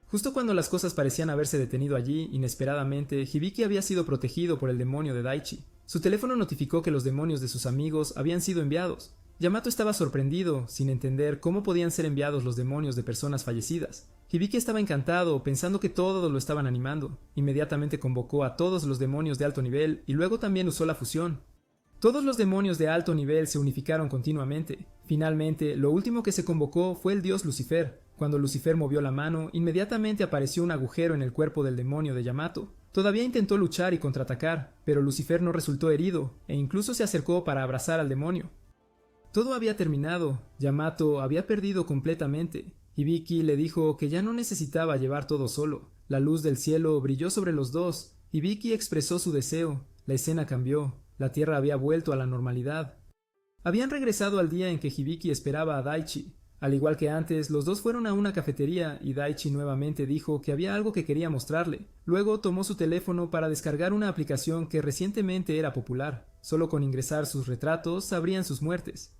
Justo cuando las cosas parecían haberse detenido allí, inesperadamente, Hibiki había sido protegido por el demonio de Daichi. Su teléfono notificó que los demonios de sus amigos habían sido enviados. Yamato estaba sorprendido, sin entender cómo podían ser enviados los demonios de personas fallecidas. Hibiki estaba encantado, pensando que todos lo estaban animando. Inmediatamente convocó a todos los demonios de alto nivel y luego también usó la fusión. Todos los demonios de alto nivel se unificaron continuamente. Finalmente, lo último que se convocó fue el dios Lucifer. Cuando Lucifer movió la mano, inmediatamente apareció un agujero en el cuerpo del demonio de Yamato. Todavía intentó luchar y contraatacar, pero Lucifer no resultó herido, e incluso se acercó para abrazar al demonio. Todo había terminado. Yamato había perdido completamente. Hibiki le dijo que ya no necesitaba llevar todo solo. La luz del cielo brilló sobre los dos. Hibiki expresó su deseo. La escena cambió. La tierra había vuelto a la normalidad. Habían regresado al día en que Hibiki esperaba a Daichi. Al igual que antes, los dos fueron a una cafetería y Daichi nuevamente dijo que había algo que quería mostrarle. Luego tomó su teléfono para descargar una aplicación que recientemente era popular. Solo con ingresar sus retratos sabrían sus muertes.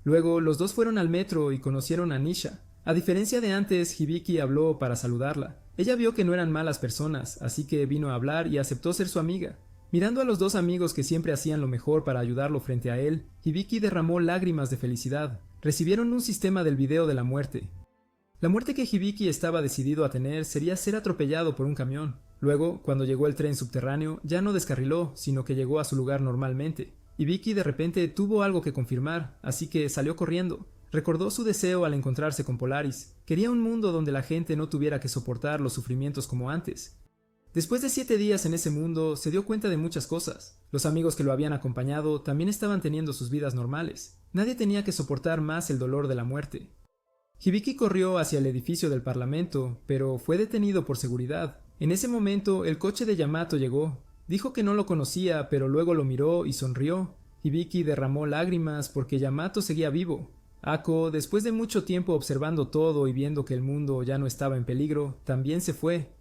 Luego, los dos fueron al metro y conocieron a Nisha. A diferencia de antes, Hibiki habló para saludarla. Ella vio que no eran malas personas, así que vino a hablar y aceptó ser su amiga. Mirando a los dos amigos que siempre hacían lo mejor para ayudarlo frente a él, Hibiki derramó lágrimas de felicidad. Recibieron un sistema del video de la muerte. La muerte que Hibiki estaba decidido a tener sería ser atropellado por un camión. Luego, cuando llegó el tren subterráneo, ya no descarriló, sino que llegó a su lugar normalmente. Hibiki de repente tuvo algo que confirmar, así que salió corriendo. Recordó su deseo al encontrarse con Polaris. Quería un mundo donde la gente no tuviera que soportar los sufrimientos como antes. Después de 7 días en ese mundo, se dio cuenta de muchas cosas. Los amigos que lo habían acompañado también estaban teniendo sus vidas normales. Nadie tenía que soportar más el dolor de la muerte. Hibiki corrió hacia el edificio del parlamento, pero fue detenido por seguridad. En ese momento, el coche de Yamato llegó. Dijo que no lo conocía, pero luego lo miró y sonrió. Hibiki derramó lágrimas porque Yamato seguía vivo. Ako, después de mucho tiempo observando todo y viendo que el mundo ya no estaba en peligro, también se fue.